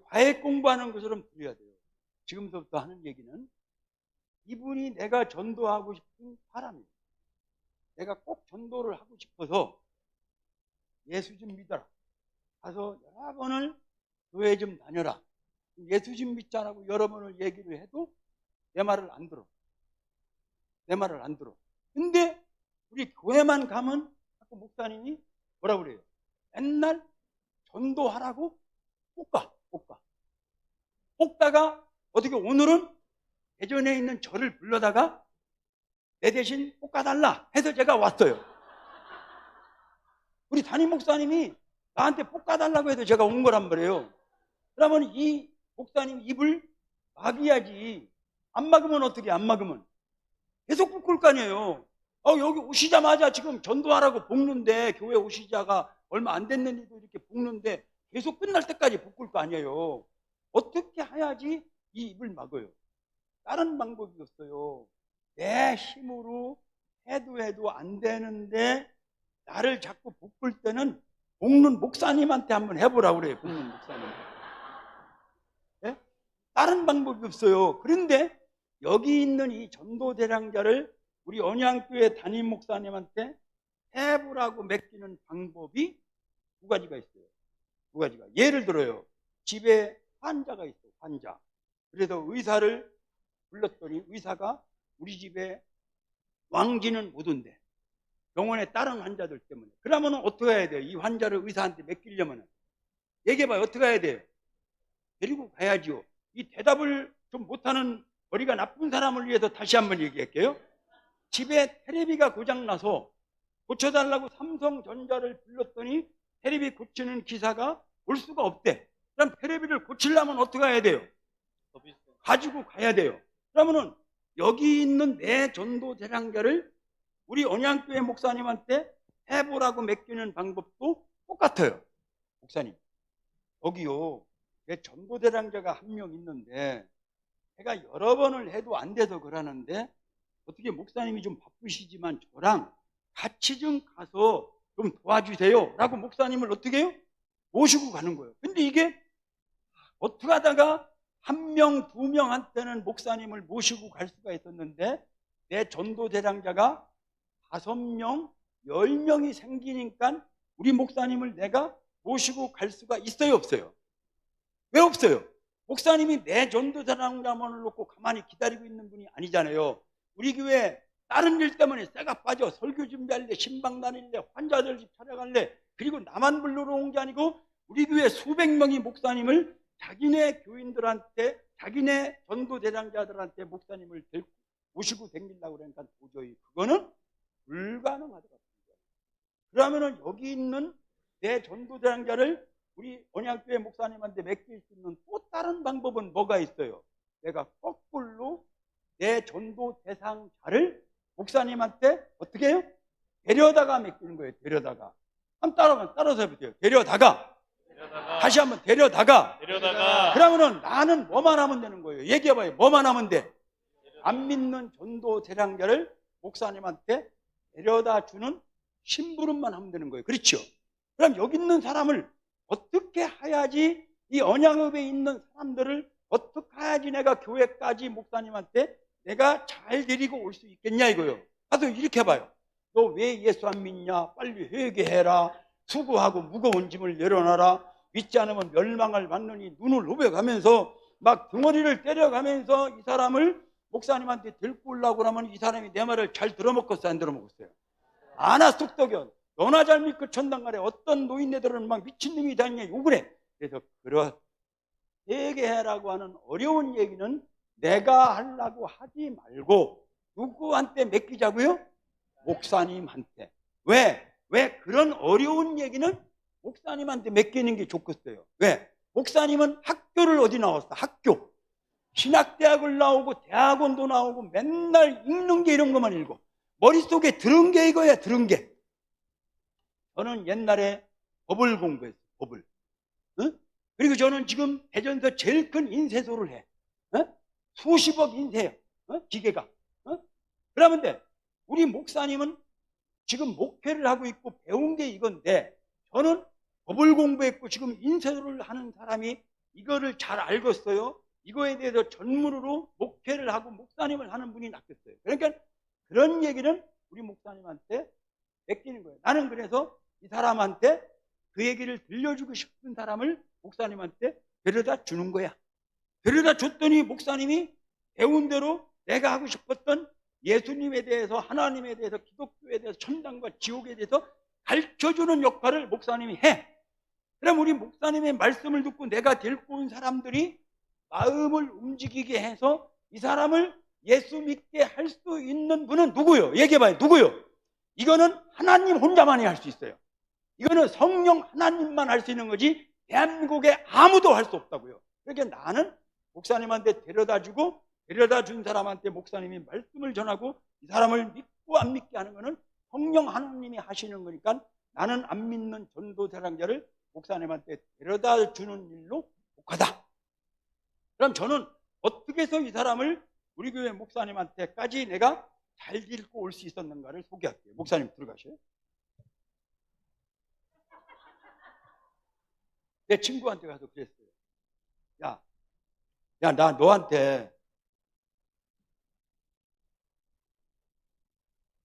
과외 공부하는 것처럼 들어야 돼요. 지금부터 하는 얘기는 이분이 내가 전도하고 싶은 사람이에요. 내가 꼭 전도를 하고 싶어서 예수 좀 믿어라. 가서 여러 번을 교회 좀 다녀라. 예수 좀 믿자라고 여러 번을 얘기를 해도 내 말을 안 들어. 내 말을 안 들어. 근데 우리 교회만 가면 자꾸 목사님이 뭐라고 그래요? 맨날 전도하라고 볶아. 볶다가 어떻게 오늘은 대전에 있는 저를 불러다가 내 대신 볶아달라 해서 제가 왔어요. 우리 담임 목사님이 나한테 볶아달라고 해서 제가 온 거란 말이에요. 그러면 이 목사님 입을 막아야지. 안 막으면 어떻게 안 막으면 계속 볶을 거 아니에요. 여기 오시자마자 지금 전도하라고 볶는데 교회 오시자가 얼마 안 됐는데도 이렇게 볶는데 계속 끝날 때까지 볶을 거 아니에요. 어떻게 해야지 이 입을 막아요? 다른 방법이 없어요. 내 힘으로 해도 안 되는데 나를 자꾸 볶을 때는 볶는 목사님한테 한번 해보라고 그래요. 볶는 목사님. 네? 다른 방법이 없어요. 그런데 여기 있는 이 전도대량자를 우리 언양교회 담임 목사님한테 해보라고 맡기는 방법이 두 가지가 있어요. 두 가지가. 예를 들어요. 집에 환자가 있어요. 환자. 그래서 의사를 불렀더니 의사가 우리 집에 왕지는 못 온대. 병원에 다른 환자들 때문에. 그러면 어떻게 해야 돼요? 이 환자를 의사한테 맡기려면. 얘기해봐요. 어떻게 해야 돼요? 데리고 가야지요. 이 대답을 좀 못하는 머리가 나쁜 사람을 위해서 다시 한번 얘기할게요. 집에 테레비가 고장나서 고쳐달라고 삼성전자를 불렀더니 테레비 고치는 기사가 올 수가 없대. 그럼 테레비를 고치려면 어떻게 해야 돼요? 가지고 가야 돼요. 그러면은 여기 있는 내 전도 대량자를 우리 언양교회 목사님한테 해보라고 맡기는 방법도 똑같아요. 목사님, 여기요, 내 전도 대량자가 한 명 있는데 제가 여러 번을 해도 안 돼서 그러는데 어떻게 목사님이 좀 바쁘시지만 저랑 같이 좀 가서 좀 도와주세요 라고 목사님을 어떻게 해요? 모시고 가는 거예요. 근데 이게 어떻게 하다가 한 명, 두 명한테는 목사님을 모시고 갈 수가 있었는데 내 전도 대량자가 5명, 10명이 생기니까 우리 목사님을 내가 모시고 갈 수가 있어요, 없어요? 왜 없어요? 목사님이 내 전도 대량자만을 놓고 가만히 기다리고 있는 분이 아니잖아요. 우리 교회 다른 일 때문에 쇠가 빠져 설교 준비할래, 신방 다닐래, 환자들 집 찾아갈래, 그리고 나만 불러러 온 게 아니고 우리 교회 수백 명의 목사님을 자기네 교인들한테, 자기네 전도 대장자들한테 목사님을 모시고 다니려고 그러니까 도저히 그거는 불가능하더라고요. 그러면은 여기 있는 내 전도 대장자를 우리 언약교회 목사님한테 맡길 수 있는 또 다른 방법은 뭐가 있어요? 내가 거꾸로 내 전도 대상자를 목사님한테 어떻게 해요? 데려다가 맡기는 거예요. 데려다가. 한번 따라서 해보세요. 데려다가. 다시 한번 데려다가. 그러면은 나는 뭐만 하면 되는 거예요. 얘기해봐요. 뭐만 하면 돼? 안 믿는 전도 대장자를 목사님한테 데려다 주는 심부름만 하면 되는 거예요. 그렇죠? 그럼 여기 있는 사람을 어떻게 해야지, 이 언약읍에 있는 사람들을 어떻게 해야지 내가 교회까지 목사님한테 내가 잘 데리고 올 수 있겠냐 이거요. 가서 이렇게 해봐요. 너 왜 예수 안 믿냐? 빨리 회개해라. 수고하고 무거운 짐을 내려놔라. 믿지 않으면 멸망을 받느니 눈을 후벼가면서 막 등어리를 때려가면서 이 사람을 목사님한테 데리고 오려고 하면 이 사람이 내 말을 잘 들어먹겠어요? 안 들어먹었어요? 아나 쑥덕연. 너나 잘 믿고 천당가래. 어떤 노인네들은 막 미친놈이 다니냐 욕을 해. 그래서 회개해라고 하는 어려운 얘기는 내가 하려고 하지 말고 누구한테 맡기자고요? 목사님한테. 왜 그런 어려운 얘기는 목사님한테 맡기는 게 좋겠어요? 왜? 목사님은 학교를 어디 나왔어? 학교. 신학대학을 나오고 대학원도 나오고 맨날 읽는 게 이런 것만 읽고 머릿속에 들은 게 이거야. 들은 게. 저는 옛날에 법을 공부했어요. 법을. 응? 그리고 저는 지금 대전에서 제일 큰 인쇄소를 해. 수십억 인쇄해요. 기계가. 그러면 우리 목사님은 지금 목회를 하고 있고 배운 게 이건데 저는 법을 공부했고 지금 인쇄소를 하는 사람이 이거를 잘 알겠어요. 이거에 대해서 전문으로 목회를 하고 목사님을 하는 분이 낫겠어요. 그러니까 그런 얘기는 우리 목사님한테 맡기는 거예요. 나는 그래서 이 사람한테 그 얘기를 들려주고 싶은 사람을 목사님한테 데려다 주는 거야. 데려다 줬더니 목사님이 배운 대로 내가 하고 싶었던 예수님에 대해서, 하나님에 대해서, 기독교에 대해서, 천당과 지옥에 대해서 가르쳐주는 역할을 목사님이 해. 그럼 우리 목사님의 말씀을 듣고 내가 데리고 온 사람들이 마음을 움직이게 해서 이 사람을 예수 믿게 할 수 있는 분은 누구요? 얘기해봐요. 누구요? 이거는 하나님 혼자만이 할 수 있어요. 이거는 성령 하나님만 할 수 있는 거지 대한민국에 아무도 할 수 없다고요. 그러니까 나는 목사님한테 데려다 주고 데려다 준 사람한테 목사님이 말씀을 전하고 이 사람을 믿고 안 믿게 하는 거는 성령 하나님이 하시는 거니까 나는 안 믿는 전도 대장자를 목사님한테 데려다 주는 일로 속하다. 그럼 저는 어떻게 해서 이 사람을 우리 교회 목사님한테까지 내가 잘 데리고 올 수 있었는가를 소개할게요. 목사님 들어가셔요. 내 친구한테 가서 그랬어요. 야, 나 너한테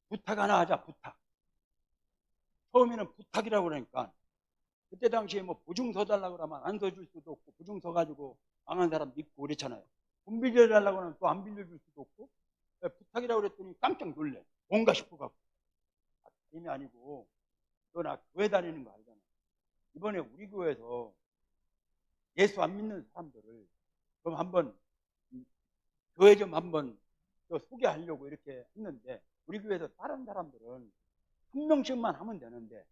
부탁 하나 하자. 부탁. 처음에는 부탁이라고 그러니까 그때 당시에 뭐 보증서 달라고 그러면 안 써줄 수도 없고 보증서 가지고 망한 사람 믿고 그랬잖아요. 돈 빌려달라고 하면 또 안 빌려줄 수도 없고 부탁이라고 그랬더니 깜짝 놀래. 뭔가 싶어갖고. 힘이 아니고 너 나 교회 다니는 거 알잖아. 이번에 우리 교회에서 예수 안 믿는 사람들을 그럼 한번 교회 좀 한번 소개하려고 이렇게 했는데 우리 교회에서 다른 사람들은 한 명씩만 하면 되는데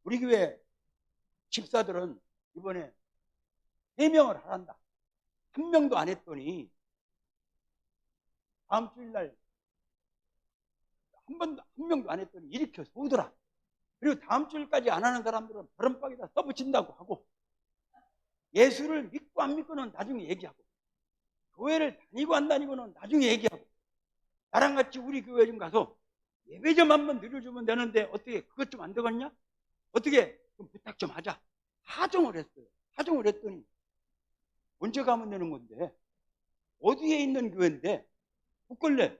우리 교회 집사들은 이번에 3명을 하란다. 한 명도 안 했더니 다음 주일날 한 명도 안 했더니 일으켜 쏘더라. 그리고 다음 주일까지 안 하는 사람들은 버름박에다 써붙인다고 하고 예수를 믿고 안 믿고는 나중에 얘기하고 교회를 다니고 안 다니고는 나중에 얘기하고 나랑 같이 우리 교회 좀 가서 예배 좀 한번 드려주면 되는데 어떻게 그것 좀 안 되겠냐? 어떻게 좀 부탁 좀 하자. 하정을 했어요. 하정을 했더니 언제 가면 되는 건데 어디에 있는 교회인데 국걸래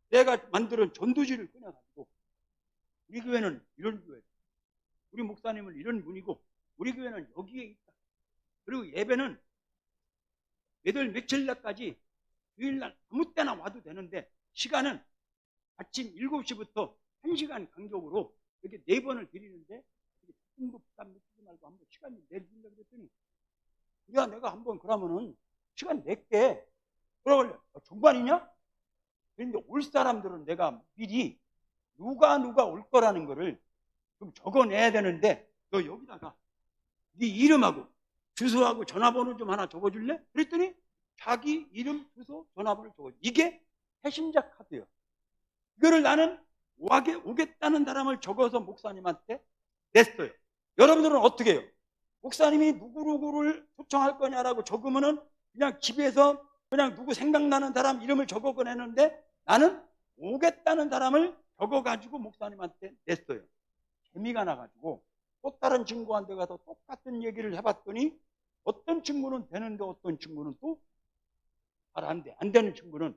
내가 만드는 전도지를 꺼내가지고 우리 교회는 이런 교회, 우리 목사님은 이런 분이고 우리 교회는 여기에 있다. 그리고 예배는 몇월 며칠 날까지 주일날 아무 때나 와도 되는데 시간은 아침 7시부터 1시간 간격으로 이렇게 4번을 드리는데 조금도 부담 느끼지 말고 한번 시간 내준다 그랬더니, 야, 내가 한번 그러면은 시간 낼게. 그러길래, 중반이냐? 그런데 올 사람들은 내가 미리 누가 올 거라는 거를 좀 적어내야 되는데, 너 여기다가 네 이름하고 주소하고 전화번호 좀 하나 적어줄래? 그랬더니 자기 이름, 주소, 전화번호를 적어줘. 이게 배신자 카드예요. 이거를 나는 오겠다는 사람을 적어서 목사님한테 냈어요. 여러분들은 어떻게 해요? 목사님이 누구를 초청할 거냐라고 적으면은 그냥 집에서 그냥 누구 생각나는 사람 이름을 적어 보내는데, 나는 오겠다는 사람을 적어가지고 목사님한테 냈어요. 재미가 나가지고 또 다른 친구한테 가서 똑같은 얘기를 해봤더니, 어떤 친구는 되는데 어떤 친구는 또 잘 안 돼. 안 되는 친구는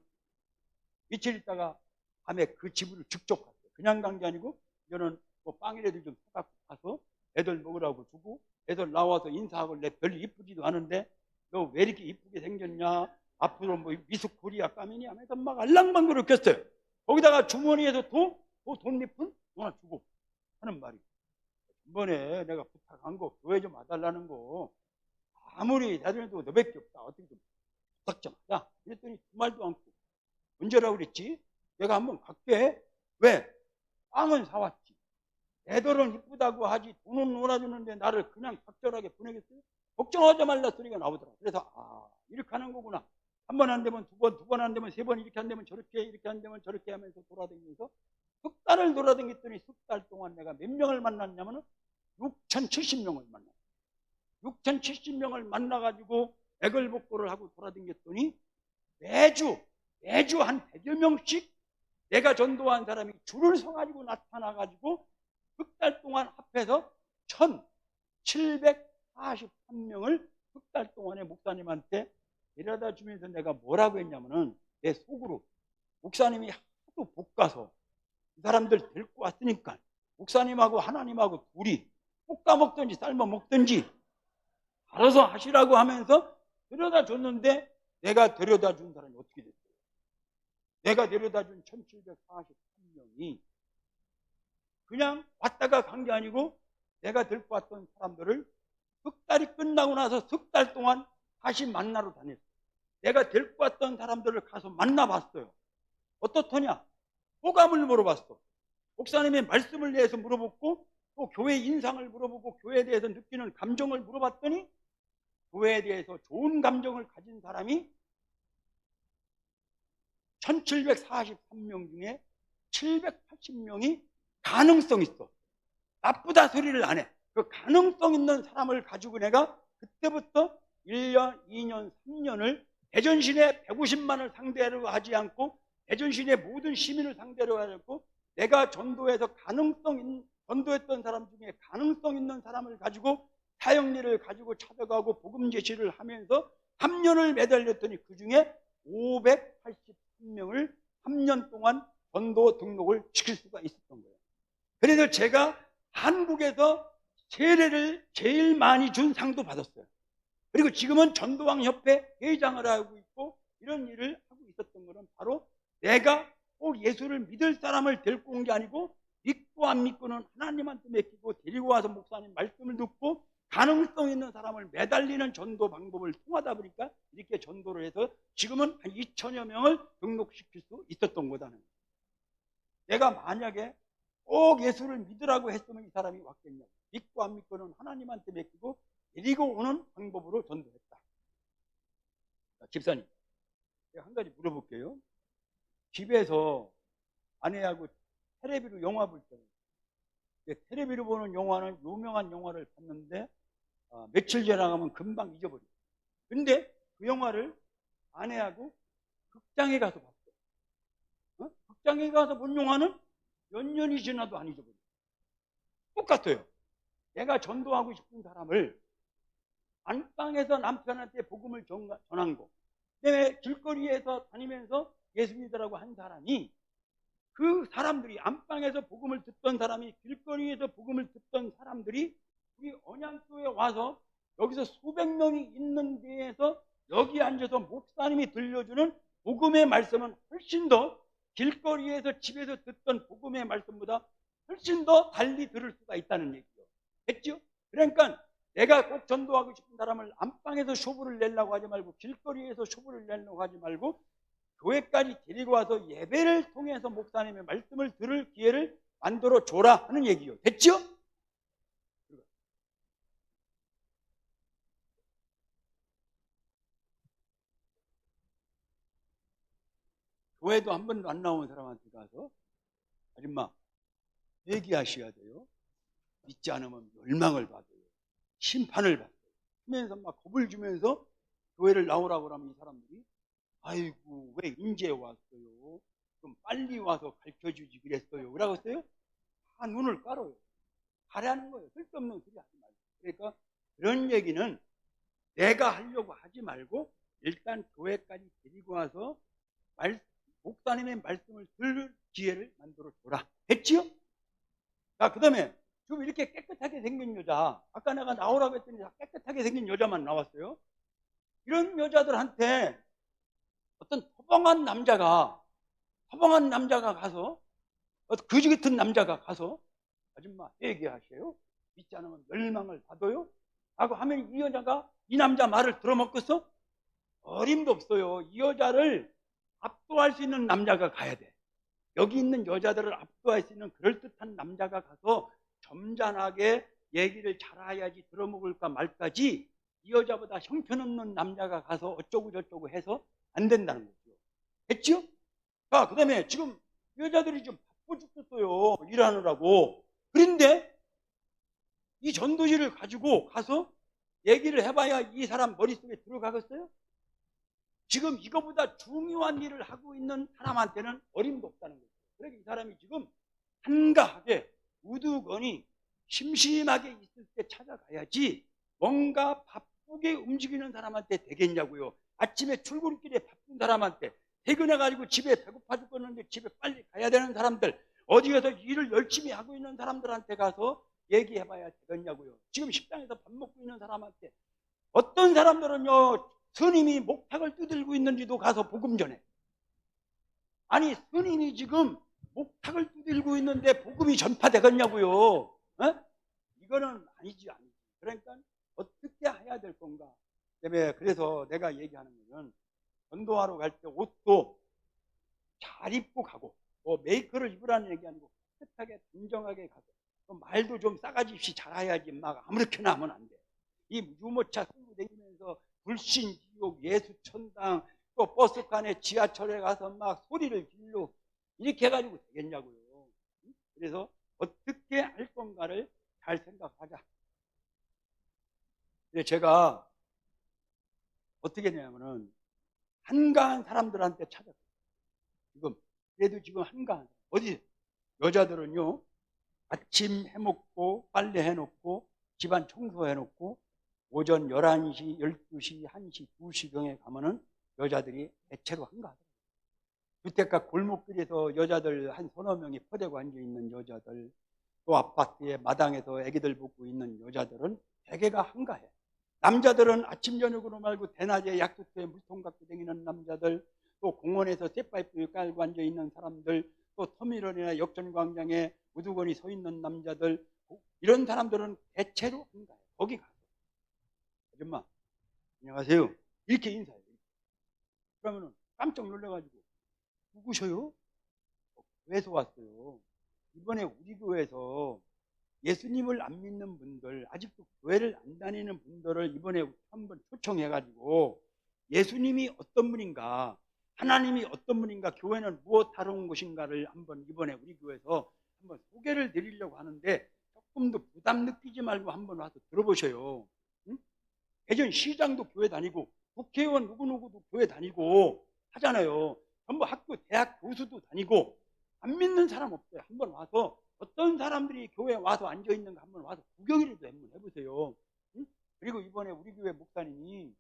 며칠 있다가 밤에 그 집으로 직접 갔어요. 그냥 간 게 아니고, 저는 뭐 빵이라도 좀 사갖고 가서 애들 먹으라고 주고, 애들 나와서 인사하고, 내 별로 이쁘지도 않은데 너 왜 이렇게 이쁘게 생겼냐, 앞으로 뭐 미스 코리아 까미니 하면서 막 알랑방구를 꼈어요. 거기다가 주머니에서 돈 밑은 하나 주고 하는 말이, 이번에 내가 부탁한 거 교회 좀 와달라는 거 아무리 대전에도 너밖에 없다, 어떻게 좀 부탁 좀 하자. 그랬더니 그 말도 않고, 언제라고 그랬지? 내가 한번 갈게. 왜? 빵은 사왔지. 애들은 이쁘다고 하지 돈은 놀아주는데 나를 그냥 적절하게 보내겠어요? 걱정하지 말라 소리가 나오더라. 그래서 이렇게 하는 거구나. 한 번 안 되면 두 번, 두 번 안 되면 세 번, 이렇게 안 되면 저렇게, 이렇게 안 되면 저렇게 하면서 돌아다니면서 석 달을 돌아다녔더니, 석 달 동안 내가 몇 명을 만났냐면 6,070명을 만났어요. 6,070명을 만나가지고 애걸복걸을 하고 돌아다녔더니 매주 한 100여 명씩 내가 전도한 사람이 줄을 서가지고 나타나가지고 석 달 동안 합해서 1,743명을 석 달 동안에 목사님한테 데려다 주면서 내가 뭐라고 했냐면은, 내 속으로 목사님이 하도 볶아서 이 사람들 데리고 왔으니까 목사님하고 하나님하고 둘이 볶아 먹든지 삶아 먹든지 알아서 하시라고 하면서 데려다 줬는데, 내가 데려다 준 사람이 어떻게 됐어요? 내가 데려다 준 1,743명이 그냥 왔다가 간 게 아니고, 내가 데리고 왔던 사람들을 석 달이 끝나고 나서 석 달 동안 다시 만나러 다녔어요. 내가 데리고 왔던 사람들을 가서 만나봤어요. 어떻더냐? 호감을 물어봤어. 목사님의 말씀을 대해서 물어보고, 또 교회 인상을 물어보고, 교회에 대해서 느끼는 감정을 물어봤더니, 교회에 대해서 좋은 감정을 가진 사람이 1,743명 중에 780명이 가능성 있어. 나쁘다 소리를 안 해. 그 가능성 있는 사람을 가지고 내가 그때부터 1년, 2년, 3년을 대전시내 150만을 상대로 하지 않고, 대전시내 모든 시민을 상대로 하지 않고, 내가 전도했던 사람 중에 가능성 있는 사람을 가지고 사역리를 가지고 찾아가고 복음 제시를 하면서 3년을 매달렸더니, 그 중에 583명을 3년 동안 전도 등록을 시킬 수가 있었던 거예요. 그래서 제가 한국에서 세례를 제일 많이 준 상도 받았어요. 그리고 지금은 전도왕협회 회장을 하고 있고, 이런 일을 하고 있었던 것은 바로 내가 꼭 예수를 믿을 사람을 데리고 온 게 아니고, 믿고 안 믿고는 하나님한테 맡기고 데리고 와서 목사님 말씀을 듣고 가능성 있는 사람을 매달리는 전도 방법을 통하다 보니까 이렇게 전도를 해서 지금은 한 2,000여 명을 등록시킬 수 있었던 거다는 거예요. 내가 만약에 꼭 예수를 믿으라고 했으면 이 사람이 왔겠냐고. 믿고 안 믿고는 하나님한테 맡기고 데리고 오는 방법으로 전도했다. 자, 집사님, 제가 한 가지 물어볼게요. 집에서 아내하고 텔레비로 영화 볼 때, 텔레비로 보는 영화는 유명한 영화를 봤는데 며칠 지나가면 금방 잊어버려요. 근데 그 영화를 아내하고 극장에 가서 봤어요. 극장에 가서 본 영화는 몇 년이 지나도 안 잊어버려요. 똑같아요. 내가 전도하고 싶은 사람을 안방에서 남편한테 복음을 전한 거, 그다음에 길거리에서 다니면서 예수 믿으라고 한 사람이, 그 사람들이 안방에서 복음을 듣던 사람이, 길거리에서 복음을 듣던 사람들이 우리 언양교회에 와서 여기서 수백 명이 있는 데에서 여기 앉아서 목사님이 들려주는 복음의 말씀은 훨씬 더 길거리에서 집에서 듣던 복음의 말씀보다 훨씬 더 달리 들을 수가 있다는 얘기죠. 됐죠? 그러니까 내가 꼭 전도하고 싶은 사람을 안방에서 쇼부를 내려고 하지 말고 길거리에서 쇼부를 내려고 하지 말고 교회까지 데리고 와서 예배를 통해서 목사님의 말씀을 들을 기회를 만들어 줘라 하는 얘기요. 됐죠? 교회도 한 번도 안 나온 사람한테 가서 아줌마 얘기하셔야 돼요. 믿지 않으면 멸망을 받아요. 심판을 받아요. 하면서 막 겁을 주면서 교회를 나오라고 하면 이 사람들이 아이고 왜 인제 왔어요? 좀 빨리 와서 가르쳐주지 그랬어요. 그러고 했어요? 다 눈을 깔아요. 가라는 거예요. 쓸데없는 소리 하지 말고. 그러니까 그런 얘기는 내가 하려고 하지 말고 일단 교회까지 데리고 와서 목사님의 말씀을 들을 기회를 만들어 줘라. 됐지요? 자, 그 다음에 지금 이렇게 깨끗하게 생긴 여자, 아까 내가 나오라고 했더니 깨끗하게 생긴 여자만 나왔어요. 이런 여자들한테 어떤 허방한 남자가 가서, 거지 같은 남자가 가서 아줌마 얘기하세요. 믿지 않으면 멸망을 받아요. 라고 하면 이 여자가 이 남자 말을 들어먹겠어? 어림도 없어요. 이 여자를 압도할 수 있는 남자가 가야 돼. 여기 있는 여자들을 압도할 수 있는 그럴듯한 남자가 가서 점잖하게 얘기를 잘해야지 들어먹을까 말까지 이 여자보다 형편없는 남자가 가서 어쩌고 저쩌고 해서 안 된다는 거죠. 됐죠? 자, 그 다음에 지금 여자들이 좀 바빠 죽겠어요. 일하느라고. 그런데 이 전도지를 가지고 가서 얘기를 해봐야 이 사람 머릿속에 들어가겠어요? 지금 이거보다 중요한 일을 하고 있는 사람한테는 어림도 없다는 거죠. 그러니까 이 사람이 지금 한가하게 우두거니 심심하게 있을 때 찾아가야지 뭔가 바쁘게 움직이는 사람한테 되겠냐고요. 아침에 출근길에 바쁜 사람한테 퇴근해가지고 집에 배고파 죽겠는데 집에 빨리 가야 되는 사람들, 어디 가서 일을 열심히 하고 있는 사람들한테 가서 얘기해봐야 되겠냐고요. 지금 식당에서 밥 먹고 있는 사람한테, 어떤 사람들은요 스님이 목탁을 두들고 있는지도 가서 복음 전해. 아니 스님이 지금 목탁을 두들고 있는데 복음이 전파되겠냐고요. 어? 이거는 아니지. 그러니까 어떻게 해야 될 건가. 그래서 내가 얘기하는 것은 전도하러 갈 때 옷도 잘 입고 가고, 메이크를 입으라는 얘기 아니고 깨끗하게 단정하게 가고, 말도 좀 싸가지 없이 잘해야지 막 아무렇게나 하면 안 돼. 이 유모차 끌고 다니면서 불신지옥, 예수천당, 또 버스칸에 지하철에 가서 막 소리를 질러 이렇게 해가지고 되겠냐고요. 그래서 어떻게 할 건가를 잘 생각하자. 제가 어떻게 했냐면은 한가한 사람들한테 찾았어요. 그래도 지금 한가한, 어디 여자들은요 아침 해먹고 빨래 해놓고 집안 청소해놓고 오전 11시, 12시, 1시, 2시경에 가면은 여자들이 대체로 한가하더라고요. 주택가 골목길에서 여자들 한 서너 명이 퍼대고 앉아있는 여자들, 또 아파트의 마당에서 애기들 보고 있는 여자들은 대개가 한가해. 남자들은 아침 저녁으로 말고 대낮에 약수터에 물통 갖고 다니는 남자들, 또 공원에서 쇠파이프 깔고 앉아있는 사람들, 또 터미널이나 역전광장에 우두거니 서 있는 남자들, 이런 사람들은 대체로 한가해. 거기 가서 아줌마 안녕하세요 이렇게 인사해요. 그러면 깜짝 놀라가지고 누구셔요? 교회에서 왔어요. 이번에 우리 교회에서 예수님을 안 믿는 분들, 아직도 교회를 안 다니는 분들을 이번에 한번 초청해가지고 예수님이 어떤 분인가, 하나님이 어떤 분인가, 교회는 무엇하러 온 것인가를 한번 이번에 우리 교회에서 한번 소개를 드리려고 하는데 조금 더 부담 느끼지 말고 한번 와서 들어보셔요. 응? 예전 시장도 교회 다니고 국회의원 누구누구도 교회 다니고 하잖아요. 전부 학교 대학 교수도 다니고 안 믿는 사람 없어요. 한번 와서 어떤 사람들이 교회에 와서 앉아있는가 한번 와서 구경이라도 한번 해보세요. 응? 그리고 이번에 우리 교회 목사님이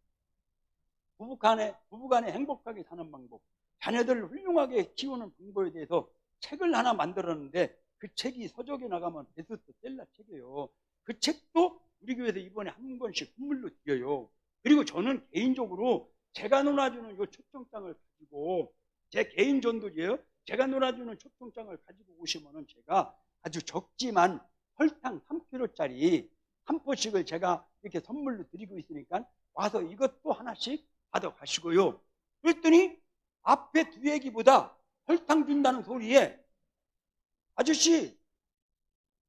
부부간에 행복하게 사는 방법, 자녀들을 훌륭하게 키우는 방법에 대해서 책을 하나 만들었는데 그 책이 서적에 나가면 베스트셀러 책이에요. 그 책도 우리 교회에서 이번에 한 권씩 선물로 드려요. 그리고 저는 개인적으로 제가 놀아주는 이 초청장을 가지고, 제 개인 전도지예요. 제가 놀아주는 초청장을 가지고 오시면은 제가 아주 적지만 설탕 3kg짜리 포씩을 제가 이렇게 선물로 드리고 있으니까 와서 이것도 하나씩 받아가시고요. 그랬더니 앞에 두 얘기보다 설탕 준다는 소리에 아저씨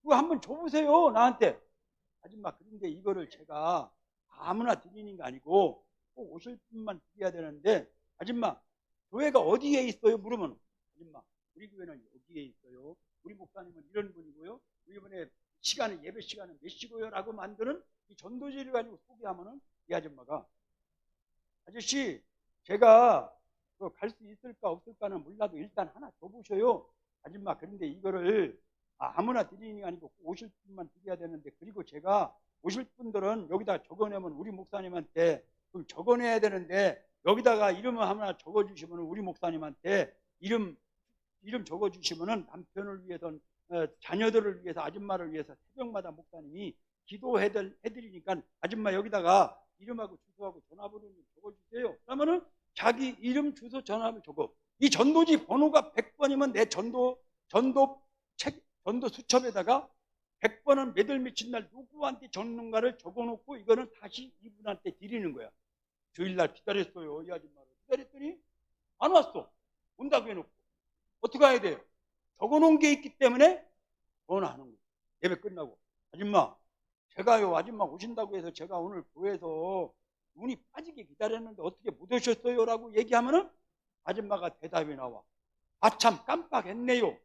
그거 한번 줘보세요 나한테. 아줌마 그런데 이거를 제가 아무나 드리는 게 아니고 꼭 오실 분만 드려야 되는데 아줌마 교회가 어디에 있어요? 물으면 아줌마 우리 교회는 여기에 있어요. 우리 목사님은 이런 분이고요. 이번에 시간은 예배 시간은 몇 시고요? 라고 만드는 이 전도지를 가지고 소개하면은 이 아줌마가 아저씨 제가 갈 수 있을까 없을까는 몰라도 일단 하나 줘보셔요. 아줌마 그런데 이거를 아무나 드리는 게 아니고 오실 분만 드려야 되는데 그리고 제가 오실 분들은 여기다 적어내면 우리 목사님한테 그럼 적어내야 되는데 여기다가 이름을 하나 적어주시면 우리 목사님한테 이름 적어주시면은 남편을 위해서 자녀들을 위해서 아줌마를 위해서 새벽마다 목사님이 기도해드리니까 아줌마 여기다가 이름하고 주소하고 전화번호 적어주세요. 그러면은 자기 이름 주소 전화를 적어. 이 전도지 번호가 100번이면 내 전도 수첩에다가 100번은 몇월 며칠 날 누구한테 적는가를 적어놓고 이거는 다시 이분한테 드리는 거야. 주일날 기다렸어요. 이 아줌마를 기다렸더니 안 왔어. 온다고 해놓고 어떻게 해야 돼요? 적어놓은 게 있기 때문에 전화하는 거예요. 예배 끝나고 아줌마 제가요 아줌마 오신다고 해서 제가 오늘 교회에서 눈이 빠지게 기다렸는데 어떻게 못 오셨어요? 라고 얘기하면은 아줌마가 대답이 나와. 참 깜빡했네요.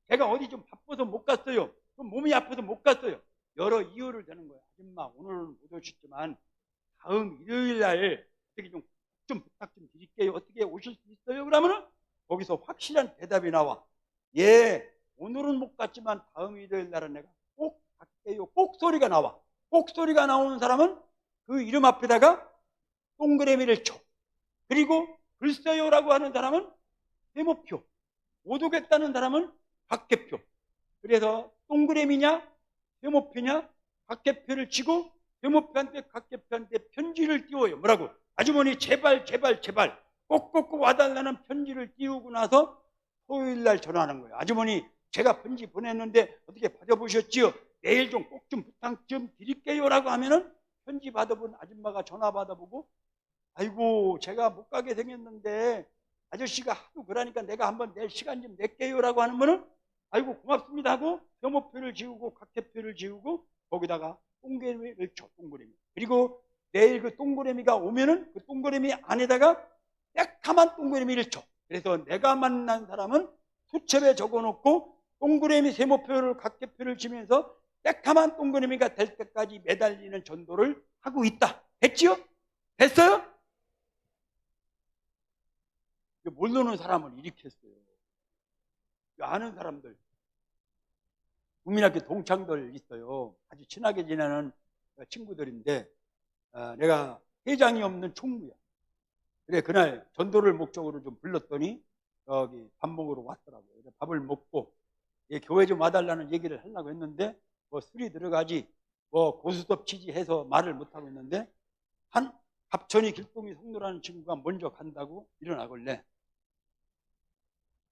제가 어디 좀 바빠서 못 갔어요. 좀 몸이 아파서 못 갔어요. 여러 이유를 대는 거예요. 아줌마 오늘은 못 오셨지만 다음 일요일 날 어떻게 좀 부탁 좀 드릴게요. 어떻게 오실 수 있어요? 그러면은 거기서 확실한 대답이 나와. 예, 오늘은 못 갔지만 다음 일요일 날은 내가 꼭 갈게요. 꼭 소리가 나와. 꼭 소리가 나오는 사람은 그 이름 앞에다가 동그라미를 쳐. 그리고 글쎄요라고 하는 사람은 세모표. 못 오겠다는 사람은 각개표. 그래서 동그라미냐 세모표냐 각개표를 치고 세모표한테 각개표한테 편지를 띄워요. 뭐라고? 아주머니 제발 꼭꼭 와달라는 편지를 띄우고 나서 토요일날 전화하는 거예요. 아주머니 제가 편지 보냈는데 어떻게 받아보셨지요? 내일 좀 꼭 좀 부탁 좀 드릴게요 라고 하면은 편지 받아본 아줌마가 전화 받아보고 아이고 제가 못 가게 생겼는데 아저씨가 하도 그러니까 내가 한번 내일 시간 좀 낼게요 라고 하는 분은 아이고 고맙습니다 하고 세모표를 지우고 각개표를 지우고 거기다가 동그라미를 쳐. 동그라미. 그리고 내일 그 동그라미가 오면은 그 동그라미 안에다가 새카만 동그라미를 쳐. 그래서 내가 만난 사람은 수첩에 적어놓고 동그라미 세모표를 각개표를 치면서 새카만 동그라미가 될 때까지 매달리는 전도를 하고 있다. 됐지요? 됐어요? 모르는 사람은 이렇게 했어요. 아는 사람들 국민학교 동창들 있어요. 아주 친하게 지내는 친구들인데 내가 회장이 없는 총무야. 그래 그날 전도를 목적으로 좀 불렀더니 여기 밥 먹으러 왔더라고요. 밥을 먹고 교회 좀 와달라는 얘기를 하려고 했는데 뭐 술이 들어가지 뭐 고스톱 치지해서 말을 못하고 있는데 한 갑천이 길동이 성노라는 친구가 먼저 간다고 일어나길래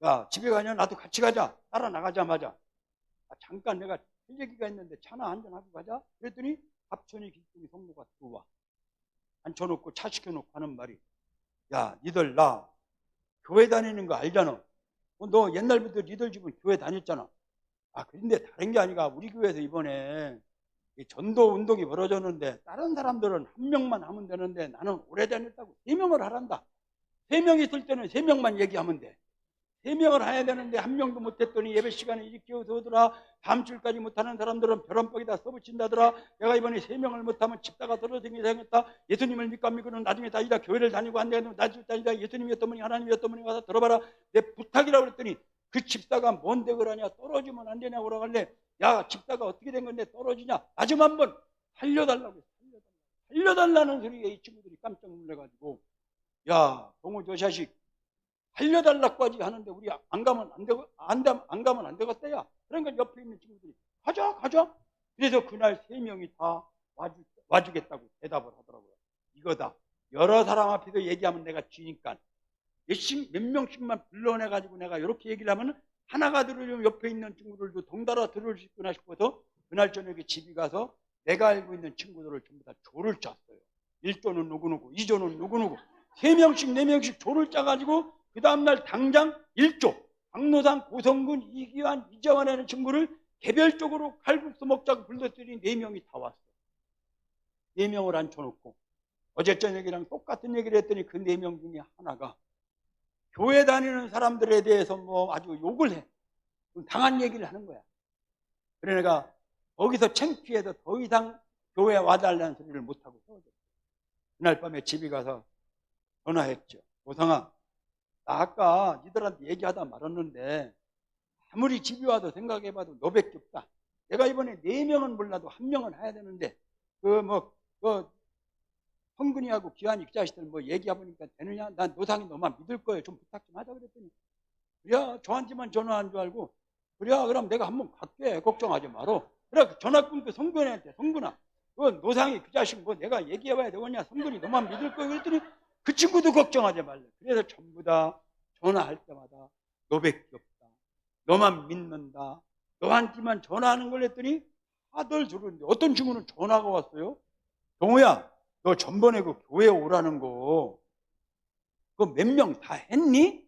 야 집에 가냐? 나도 같이 가자. 따라 나가자마자 잠깐 내가 할 얘기가 있는데 차나 한잔 하고 가자. 그랬더니 갑천이 길동이 성노가 들어와. 앉혀놓고 차 시켜놓고 하는 말이 야 니들 나 교회 다니는 거 알잖아. 너 옛날부터 니들 집은 교회 다녔잖아. 그런데 다른 게 아니라 우리 교회에서 이번에 전도 운동이 벌어졌는데 다른 사람들은 한 명만 하면 되는데 나는 오래 다녔다고 3명을 하란다. 3명 있을 때는 3명만 얘기하면 돼. 3명을 해야 되는데 1명도 못했더니 예배 시간에 이렇게 오더라. 다음 주까지 못하는 사람들은 벼랑박이다 써붙인다더라. 내가 이번에 3명을 못하면 집다가 떨어지게 생겼다. 예수님을 믿고 안 믿고는 나중에 다니다 교회를 다니고 안 되는 나중에 다니다 예수님이었던 분이 하나님이었던 분이 와서 들어봐라. 내 부탁이라고 그랬더니 그 집사가 뭔데 그러냐. 떨어지면 안 되냐고 그러길래 야 집사가 어떻게 된 건데 떨어지냐. 나 좀 한번 살려달라고. 살려달라는 소리에 이 친구들이 깜짝 놀라가지고 야 동호 저 자식 살려달라고 하지 하는데 우리 안 가면 안 되겠다야. 그러니까 옆에 있는 친구들이 가자. 그래서 그날 3명이 다 와주겠다고 대답을 하더라고요. 이거다. 여러 사람 앞에서 얘기하면 내가 지니까 몇 명씩만 불러내가지고 내가 이렇게 얘기를 하면 하나가 들으려면 옆에 있는 친구들도 덩달아 들을 수 있구나 싶어서 그날 저녁에 집에 가서 내가 알고 있는 친구들을 전부 다 조를 짰어요. 1조는 누구누구, 2조는 누구누구, 3명씩 4명씩 조를 짜가지고 그 다음날 당장 1조 박노상, 고성근, 이기환, 이정환이라는 친구를 개별적으로 칼국수 먹자고 불렀더니 4명이 다 왔어. 4명을 앉혀놓고 어제 저녁이랑 똑같은 얘기를 했더니 그 4명 중에 하나가 교회 다니는 사람들에 대해서 뭐 아주 욕을 해. 당한 얘기를 하는 거야. 그래 내가 거기서 창피해서 더 이상 교회에 와달라는 소리를 못하고 헤어졌어. 그날 밤에 집에 가서 전화했죠. 고성아, 나 아까 니들한테 얘기하다 말았는데 아무리 집에 와도 생각해봐도 너밖에 없다. 내가 이번에 4명은 몰라도 1명은 해야 되는데 성근이하고 기환이 그 자식들 뭐 얘기해보니까 되느냐? 난 노상이 너만 믿을 거예요. 좀 부탁 좀 하자 그랬더니 그래 저한테만 전화한 줄 알고 그래 그럼 내가 한번 갈게. 걱정하지 마라. 그래 전화 끊고 성근이한테 성근아 그 노상이 그 자식 뭐 내가 얘기해봐야 되겠냐? 성근이 너만 믿을 거예요. 그랬더니 그 친구도 걱정하지 말래. 그래서 전부 다 전화할 때마다 너밖에 없다. 너만 믿는다. 너한테만 전화하는 걸 했더니 다들 들었는데 어떤 친구는 전화가 왔어요. 동호야 너 전번에 그 교회 오라는 거 그거 몇 명 다 했니?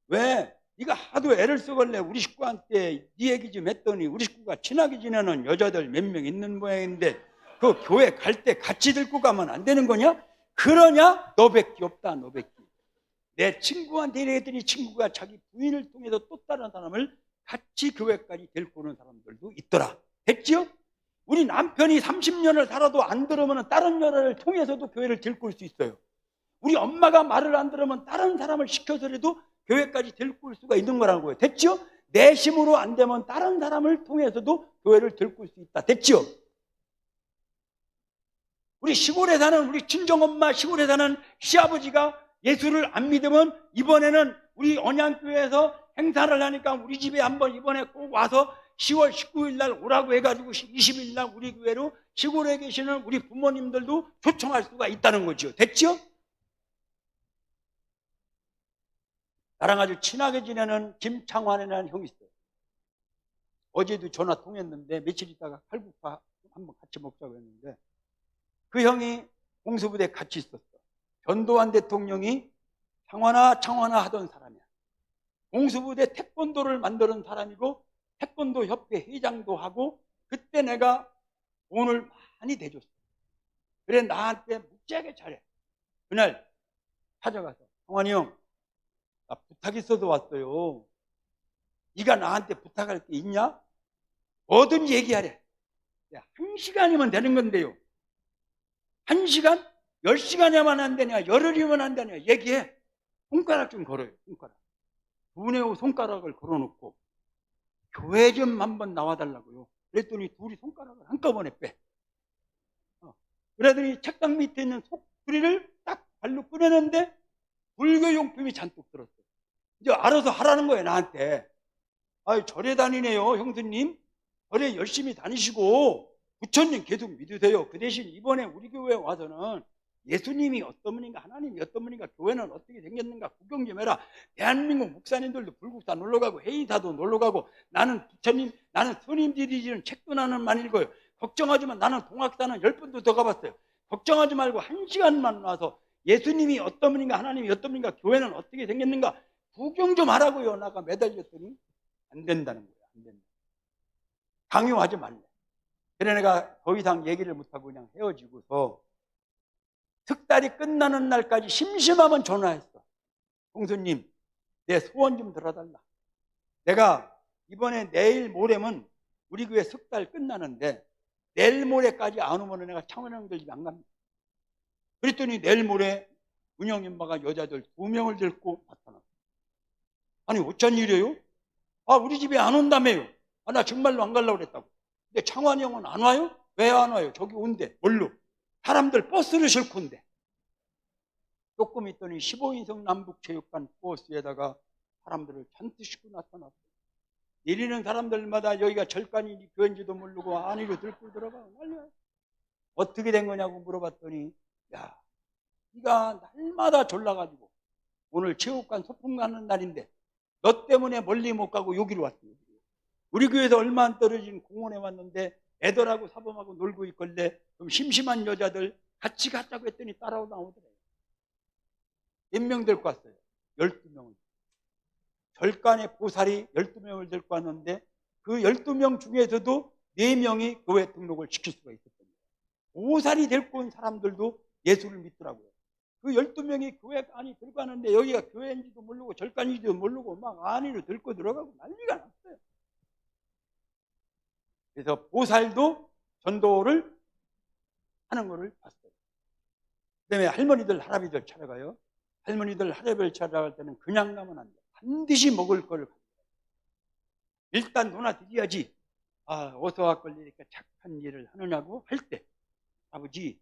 왜? 네가 하도 애를 쓰길래 우리 식구한테 네 얘기 좀 했더니 우리 식구가 친하게 지내는 여자들 몇 명 있는 모양인데 그 교회 갈 때 같이 들고 가면 안 되는 거냐? 그러냐? 너밖에 없다. 너밖에. 내 친구한테 이랬더니 친구가 자기 부인을 통해서 또 다른 사람을 같이 교회까지 데리고 오는 사람들도 있더라. 됐지요? 우리 남편이 30년을 살아도 안 들으면 다른 여자를 통해서도 교회를 데리고 올 수 있어요. 우리 엄마가 말을 안 들으면 다른 사람을 시켜서라도 교회까지 데리고 올 수가 있는 거라는 거예요. 됐죠? 내 힘으로 안 되면 다른 사람을 통해서도 교회를 데리고 올 수 있다. 됐죠? 우리 시골에 사는 우리 친정엄마, 시골에 사는 시아버지가 예수를 안 믿으면 이번에는 우리 언양교회에서 행사를 하니까 우리 집에 한번 이번에 꼭 와서 10월 19일 날 오라고 해가지고 20일 날 우리 교회로 시골에 계시는 우리 부모님들도 초청할 수가 있다는 거죠. 됐죠? 나랑 아주 친하게 지내는 김창환이라는 형이 있어요. 어제도 전화 통했는데 며칠 있다가 칼국수 한번 같이 먹자고 했는데 그 형이 공수부대에 같이 있었어. 전두환 대통령이 창환아 하던 사람이야. 공수부대 태권도를 만드는 사람이고 태권도 협회 회장도 하고 그때 내가 돈을 많이 대줬어. 그래 나한테 무지하게 잘해. 그날 찾아가서 창환이 형, 나 부탁 있어서 왔어요. 네가 나한테 부탁할 게 있냐? 뭐든지 얘기하래. 1시간이면 되는 건데요. 1시간? 10시간이면 안 되냐? 열흘이면 안 되냐? 얘기해. 손가락 좀 걸어요. 손가락. 두뇌 손가락을 걸어놓고 교회 좀 한번 나와달라고요. 그랬더니 둘이 손가락을 한꺼번에 빼. 그러더니 책상 밑에 있는 속구리를 딱 발로 꺼내는데 불교 용품이 잔뜩 들었어. 이제 알아서 하라는 거예요, 나한테. 아유, 절에 다니네요, 형수님. 절에 열심히 다니시고 부처님 계속 믿으세요. 그 대신 이번에 우리 교회에 와서는 예수님이 어떤 분인가, 하나님이 어떤 분인가, 교회는 어떻게 생겼는가 구경 좀 해라. 대한민국 목사님들도 불국사 놀러가고 해인사도 놀러가고 나는 부처님, 나는 스님들이 지는 책도 나는 많이 읽어요. 걱정하지 마. 나는 동학사는 10번도 더 가봤어요. 걱정하지 말고 1시간만 와서 예수님이 어떤 분인가, 하나님이 어떤 분인가, 교회는 어떻게 생겼는가 구경 좀 하라고요. 나가 매달렸더니 안 된다는 거야. 안 된다. 강요하지 말래. 그래 내가 더 이상 얘기를 못하고 그냥 헤어지고서 특달이 끝나는 날까지 심심하면 전화했어. 공수님, 내 소원 좀 들어달라. 내가 이번에 내일 모레면 우리 교회 석달 끝나는데 내일 모레까지 안 오면 내가 창원 형들 집에 안 갑니다. 그랬더니 내일 모레 은영 엄마가 여자들 2명을 데리고 나타났어. 아니 어쩐 일이에요? 아 우리 집에 안 온다며요. 아 나 정말로 안 가려고 그랬다고. 근데 창환이 형은 안 와요? 왜 안 와요? 저기 온대. 뭘로? 사람들 버스를 싣고 온대. 조금 있더니 15인승 남북체육관 버스에다가 사람들을 잔뜩 싣고 나타났어. 내리는 사람들마다 여기가 절간이 교인지도 모르고 안위로 들고 들어가. 난리야. 어떻게 된 거냐고 물어봤더니 야, 네가 날마다 졸라가지고 오늘 체육관 소풍 가는 날인데 너 때문에 멀리 못 가고 여기로 왔어. 우리 교회에서 얼마 안 떨어진 공원에 왔는데 애들하고 사범하고 놀고 있길래 좀 심심한 여자들 같이 가자고 했더니 따라오 나오더래요. 몇 명 데리고 왔어요? 12명을. 절간의 보살이 12명을 데리고 왔는데 그 12명 중에서도 4명이 교회 등록을 시킬 수가 있었던 거예요. 보살이 데리고 온 사람들도 예수를 믿더라고요. 그 12명이 교회 안에 들어가는데 여기가 교회인지도 모르고 절간인지도 모르고 막 안으로 들고 들어가고 난리가 났어요. 그래서 보살도 전도를 하는 것을 봤어요. 그 다음에 할머니들, 할아버지들 찾아가요. 할머니들, 할아버지들 찾아갈 때는 그냥 가면 안 돼요. 반드시 먹을 걸 일단 누나 드려야지. 어서 왔걸 이렇게 착한 일을 하느냐고 할 때, 아버지,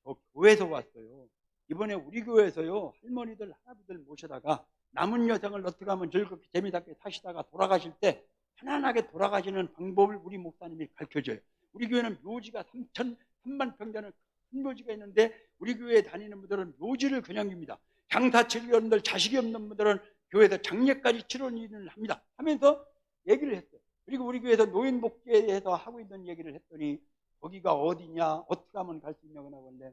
저 교회에서 왔어요. 이번에 우리 교회에서요, 할머니들, 할아버지들 모셔다가 남은 여생을 어떻게 하면 즐겁게 재미있게 사시다가 돌아가실 때 편안하게 돌아가시는 방법을 우리 목사님이 가르쳐줘요. 우리 교회는 묘지가 3만 평 되는 큰 묘지가 있는데 우리 교회에 다니는 분들은 묘지를 그냥 줍니다. 장사 치료원들, 자식이 없는 분들은 교회에서 장례까지 치료를 합니다 하면서 얘기를 했어요. 그리고 우리 교회에서 노인 복지에 대해서 하고 있는 얘기를 했더니 거기가 어디냐, 어떻게 하면 갈 수 있냐고 나오는데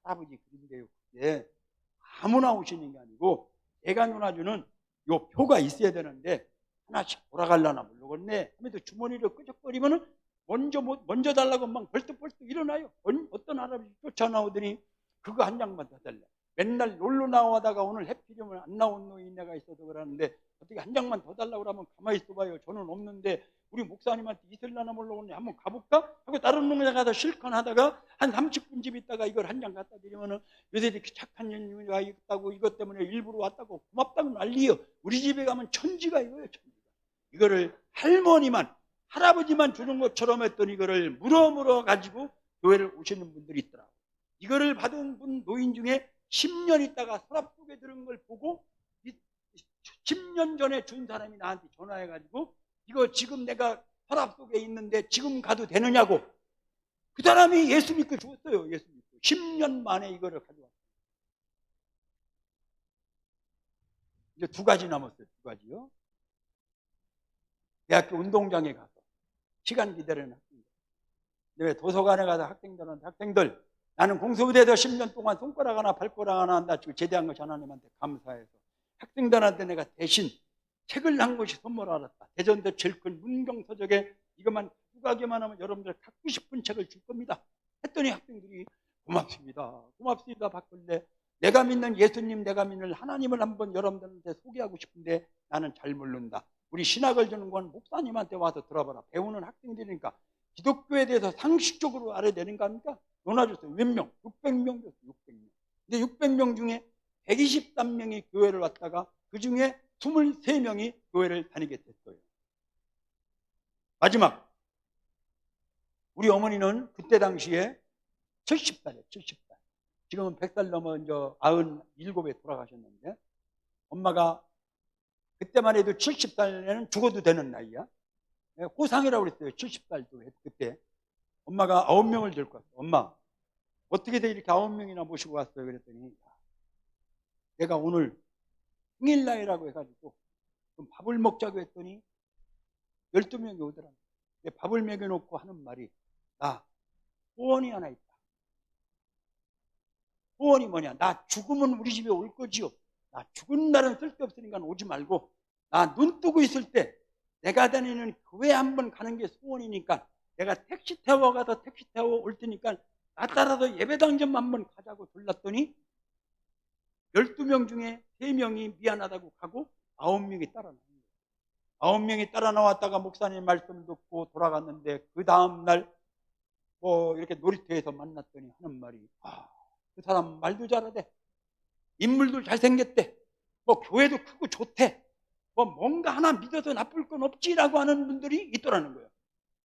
할아버지 그런데요, 그게 아무나 오시는 게 아니고 내가 누나주는 요 표가 있어야 되는데 하나씩 돌아가려나 모르겠네 하면서 주머니를 끄적거리면은 먼저 달라고 막 벌떡벌떡 일어나요. 어떤 할아버지 쫓아나오더니 그거 한 장만 더 달래. 맨날 놀러 나오다가 오늘 해피점을 안 나온 노인네가 있어서 그러는데 어떻게 한 장만 더 달라고 그러면 가만히 있어봐요. 저는 없는데 우리 목사님한테 있을라나 모르겠네. 한번 가볼까? 하고 다른 농장 가서 실컷 하다가 한 30분쯤 있다가 이걸 한 장 갖다 드리면은 요새 이렇게 착한 일가 있다고 이것 때문에 일부러 왔다고 고맙다고 난리요. 우리 집에 가면 천지가 이거예요. 천지가. 이거를 할머니만 할아버지만 주는 것처럼 했더니 이거를 물어 가지고 교회를 오시는 분들이 있더라고요. 이거를 받은 분 노인 중에 10년 있다가 서랍 속에 들은 걸 보고 10년 전에 준 사람이 나한테 전화해가지고 이거 지금 내가 서랍 속에 있는데 지금 가도 되느냐고. 그 사람이 예수 믿고 죽었어요. 예수 믿고 10년 만에 이거를 가져왔어요. 이제 2가지 남았어요. 2가지요. 대학교 운동장에 가서 시간 기다리는 학생들, 도서관에 가서 학생들 나는 공수부대에서 10년 동안 손가락 하나 발가락 하나 안 다치고 제대한 것이 하나님한테 감사해서 학생들한테 내가 대신 책을 한 권씩 선물하았다. 대전대 제일 큰 문경서적에 이것만 2가지만 하면 여러분들 갖고 싶은 책을 줄 겁니다. 했더니 학생들이 고맙습니다. 고맙습니다. 받길래 내가 믿는 예수님, 내가 믿는 하나님을 한번 여러분들한테 소개하고 싶은데 나는 잘 모른다. 우리 신학을 주는 건 목사님한테 와서 들어봐라. 배우는 학생들이니까 기독교에 대해서 상식적으로 알아야 되는 거 아닙니까? 논아줬어요. 몇 명? 600명 줬어요. 600명. 근데 600명 중에 123명이 교회를 왔다가 그 중에 23명이 교회를 다니게 됐어요. 마지막, 우리 어머니는 그때 당시에 70살이에요. 70살. 지금은 100살 넘어 이제 97에 돌아가셨는데 엄마가 그때만 해도 70살에는 죽어도 되는 나이야. 호상이라고 그랬어요. 70살도 그때. 엄마가 9명을 데리고 왔어요. 엄마, 어떻게 돼 이렇게 9명이나 모시고 왔어요? 그랬더니 내가 오늘 생일날이라고 해가지고 좀 밥을 먹자고 했더니 12명이 오더라고요. 밥을 먹여놓고 하는 말이 나 소원이 하나 있다. 소원이 뭐냐? 나 죽으면 우리 집에 올 거지요. 나 죽은 날은 쓸데없으니까 오지 말고 나 눈 뜨고 있을 때 내가 다니는 교회 한번 가는 게 소원이니까 내가 택시 태워 가서 택시 태워 올 테니까 나 따라서 예배당 좀 한번 가자고 불렀더니 12명 중에 3명이 미안하다고 가고 9명이 따라 나온 거예요. 9명이 따라 나왔다가 목사님 말씀 듣고 돌아갔는데 그 다음날 이렇게 놀이터에서 만났더니 하는 말이 그 사람 말도 잘하대. 인물도 잘생겼대. 교회도 크고 좋대. 뭔가 하나 믿어서 나쁠 건 없지라고 하는 분들이 있더라는 거예요.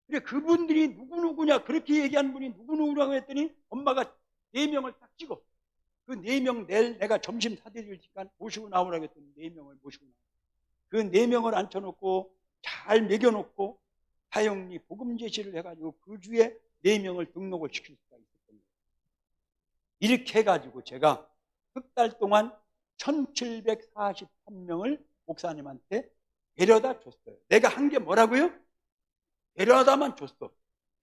근데 그분들이 누구누구냐 그렇게 얘기한 분이 누구누구라고 했더니 엄마가 4명을 딱 찍어. 그 4명 내일 내가 점심 사드릴 시간 모시고 나오라고 했더니 4명을 모시고 나오고 그 4명을 앉혀놓고 잘 먹여놓고 사형리 복음 제시를 해가지고 그 주에 4명을 등록을 시킬 수가 있었던 거예요. 이렇게 해가지고 제가 석 달 동안 1743명을 목사님한테 데려다 줬어요. 내가 한 게 뭐라고요? 데려다만 줬어.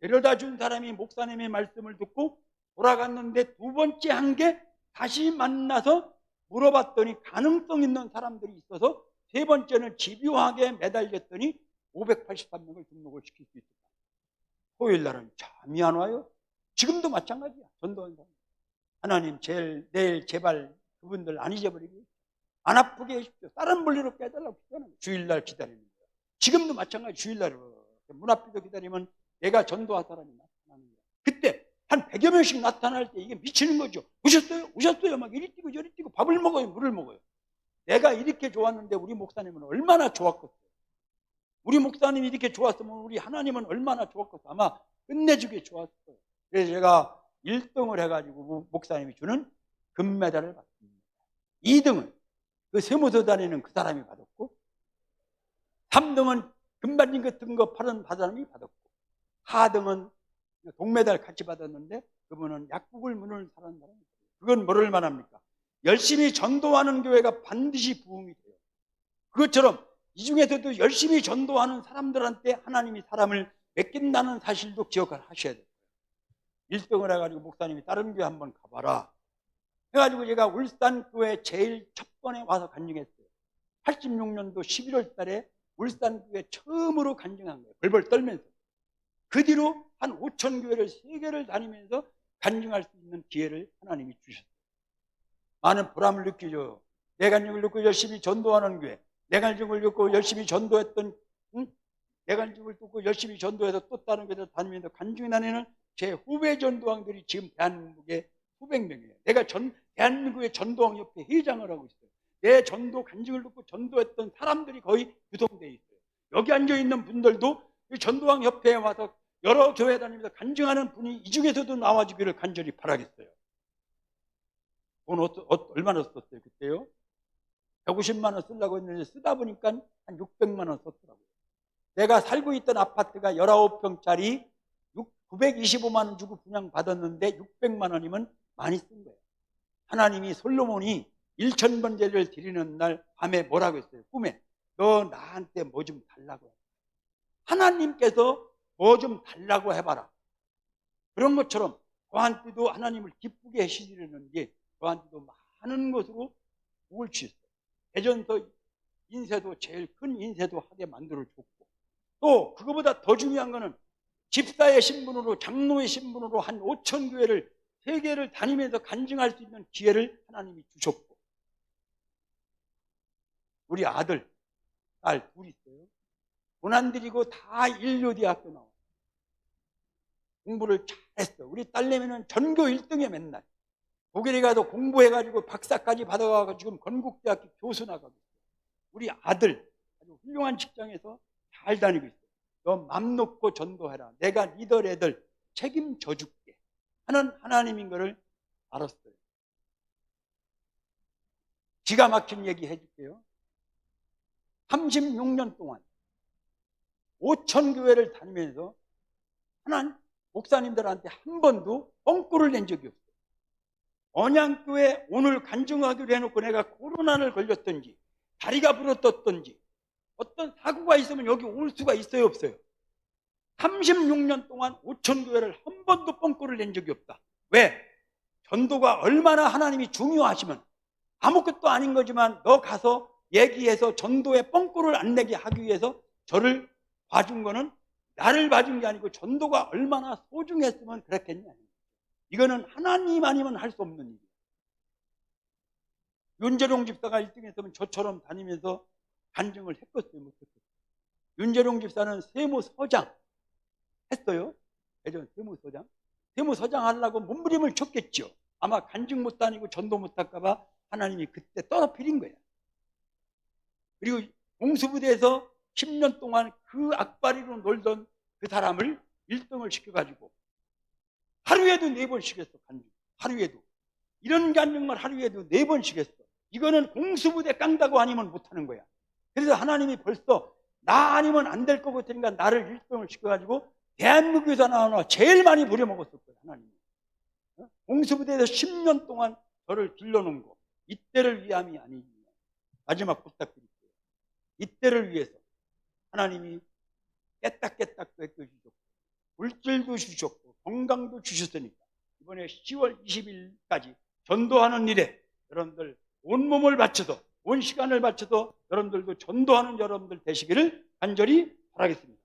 데려다 준 사람이 목사님의 말씀을 듣고 돌아갔는데 두 번째 한 게 다시 만나서 물어봤더니 가능성 있는 사람들이 있어서 세 번째는 집요하게 매달렸더니 583명을 등록을 시킬 수 있었다. 토요일 날은 잠이 안 와요. 지금도 마찬가지야. 전도한 사람. 하나님 내일 제발 그분들 안 잊어버리게 안 아프게 해주십시오. 다른 볼일로 깨달라고 기도하는 거예요. 주일날 기다리는 거예요. 지금도 마찬가지. 주일날 문 앞에서 기다리면 내가 전도할 사람이 나타나는 거예요. 그때 한 100여 명씩 나타날 때 이게 미치는 거죠. 오셨어요? 오셨어요? 막 이리 뛰고 저리 뛰고 밥을 먹어요? 물을 먹어요? 내가 이렇게 좋았는데 우리 목사님은 얼마나 좋았겠어요. 우리 목사님이 이렇게 좋았으면 우리 하나님은 얼마나 좋았겠어요. 아마 끝내주게 좋았어요. 그래서 제가 1등을 해가지고 목사님이 주는 금메달을 받습니다. 2등은 그 세무서 다니는 그 사람이 받았고, 3등은 금반지 같은 거 파는 사람이 받았고, 4등은 동메달 같이 받았는데 그분은 약국을 문을 사는 사람이에요. 그건 뭐를 말합니까? 열심히 전도하는 교회가 반드시 부흥이 돼요. 그것처럼 이 중에서도 열심히 전도하는 사람들한테 하나님이 사람을 맡긴다는 사실도 기억을 하셔야 돼요. 1등을 해가지고 목사님이 다른 교회 한번 가봐라 해가지고 제가 울산교회 제일 첫 번에 와서 간증했어요. 86년도 11월 달에 울산교회 처음으로 간증한 거예요. 벌벌 떨면서. 그 뒤로 한 5천 교회를 세계를 다니면서 간증할 수 있는 기회를 하나님이 주셨어요. 많은 보람을 느끼죠. 내 간증을 듣고 열심히 전도하는 교회, 내 간증을 듣고 열심히 전도했던, 내 간증을 듣고 열심히 전도해서 또 다른 교회를 다니면서 간증이 다니는 제 후배 전도왕들이 지금 대한민국에 수백 명이에요. 내가 대한민국의 전도왕협회 회장을 하고 있어요. 내 전도 간증을 듣고 전도했던 사람들이 거의 구성되어 있어요. 여기 앉아있는 분들도 전도왕협회에 와서 여러 교회 다니면서 간증하는 분이 이 중에서도 나와주기를 간절히 바라겠어요. 돈 얼마나 썼어요 그때요? 150만 원 쓰려고 했는데 쓰다 보니까 한 600만 원 썼더라고요. 내가 살고 있던 아파트가 19평짜리 925만 원 주고 분양받았는데 600만 원이면 많이 쓴 거예요. 하나님이 솔로몬이 1000번제를 드리는 날 밤에 뭐라고 했어요? 꿈에 너 나한테 뭐 좀 달라고 해. 하나님께서 뭐 좀 달라고 해봐라. 그런 것처럼 저한테도 하나님을 기쁘게 해주시려는 게 저한테도 많은 것으로 복을 주셨어요. 대전서 인쇄도 제일 큰 인쇄도 하게 만들어줬고, 또 그거보다 더 중요한 거는 집사의 신분으로, 장로의 신분으로 한 5천 교회를 세계를 다니면서 간증할 수 있는 기회를 하나님이 주셨고, 우리 아들, 딸 둘이 있어요. 돈 안 들이고 다 인류대학교 나와. 공부를 잘했어. 우리 딸내미는 전교 1등에 맨날. 독일에 가서 공부해가지고 박사까지 받아가지고 지금 건국대학교 교수 나가고 있어요. 우리 아들, 아주 훌륭한 직장에서 잘 다니고 있어요. 너 맘 놓고 전도해라. 내가 니들 애들 책임져 줄게 하는 하나님인 것을 알았어요. 기가 막힌 얘기 해줄게요. 36년 동안 5천 교회를 다니면서 하나님 목사님들한테 한 번도 뻥꾸를 낸 적이 없어요. 언양교회 오늘 간증하기로 해놓고 내가 코로나를 걸렸던지 다리가 부러졌던지 어떤 사고가 있으면 여기 올 수가 있어요 없어요? 36년 동안 5천 교회를 한 번도 뻥꾸를 낸 적이 없다. 왜? 전도가 얼마나 하나님이 중요하시면 아무것도 아닌 거지만 너 가서 얘기해서 전도에 뻥꾸를 안 내게 하기 위해서 저를 봐준 거는 나를 봐준 게 아니고 전도가 얼마나 소중했으면 그랬겠냐. 이거는 하나님 아니면 할 수 없는 일이에요. 윤재룡 집사가 1등 했으면 저처럼 다니면서 간증을 했겠어요? 못했겠어요? 윤재룡 집사는 세무서장 했어요. 예전 세무서장. 세무서장 하려고 몸부림을 쳤겠죠. 아마 간증 못 다니고 전도 못 할까봐 하나님이 그때 떨어뜨린 거예요. 그리고 공수부대에서 10년 동안 그 악바리로 놀던 그 사람을 1등을 시켜가지고 하루에도 4번씩 했어. 간증. 하루에도. 이런 간증을 하루에도 4번씩 했어. 이거는 공수부대 깡다고 아니면 못하는 거야. 그래서 하나님이 벌써 나 아니면 안 될 것 같으니까 나를 1등을 시켜가지고 대한민국에서 나오나 제일 많이 부려먹었을 거야. 하나님이. 공수부대에서 10년 동안 저를 길러놓은 거. 이때를 위함이 아니냐. 마지막 부탁드릴게요. 이때를 위해서 하나님이 깨딱깨딱 뺏겨주셨고 물질도 주셨고 건강도 주셨으니까 이번에 10월 20일까지 전도하는 일에 여러분들 온몸을 바쳐도 온 시간을 바쳐도 여러분들도 전도하는 여러분들 되시기를 간절히 바라겠습니다.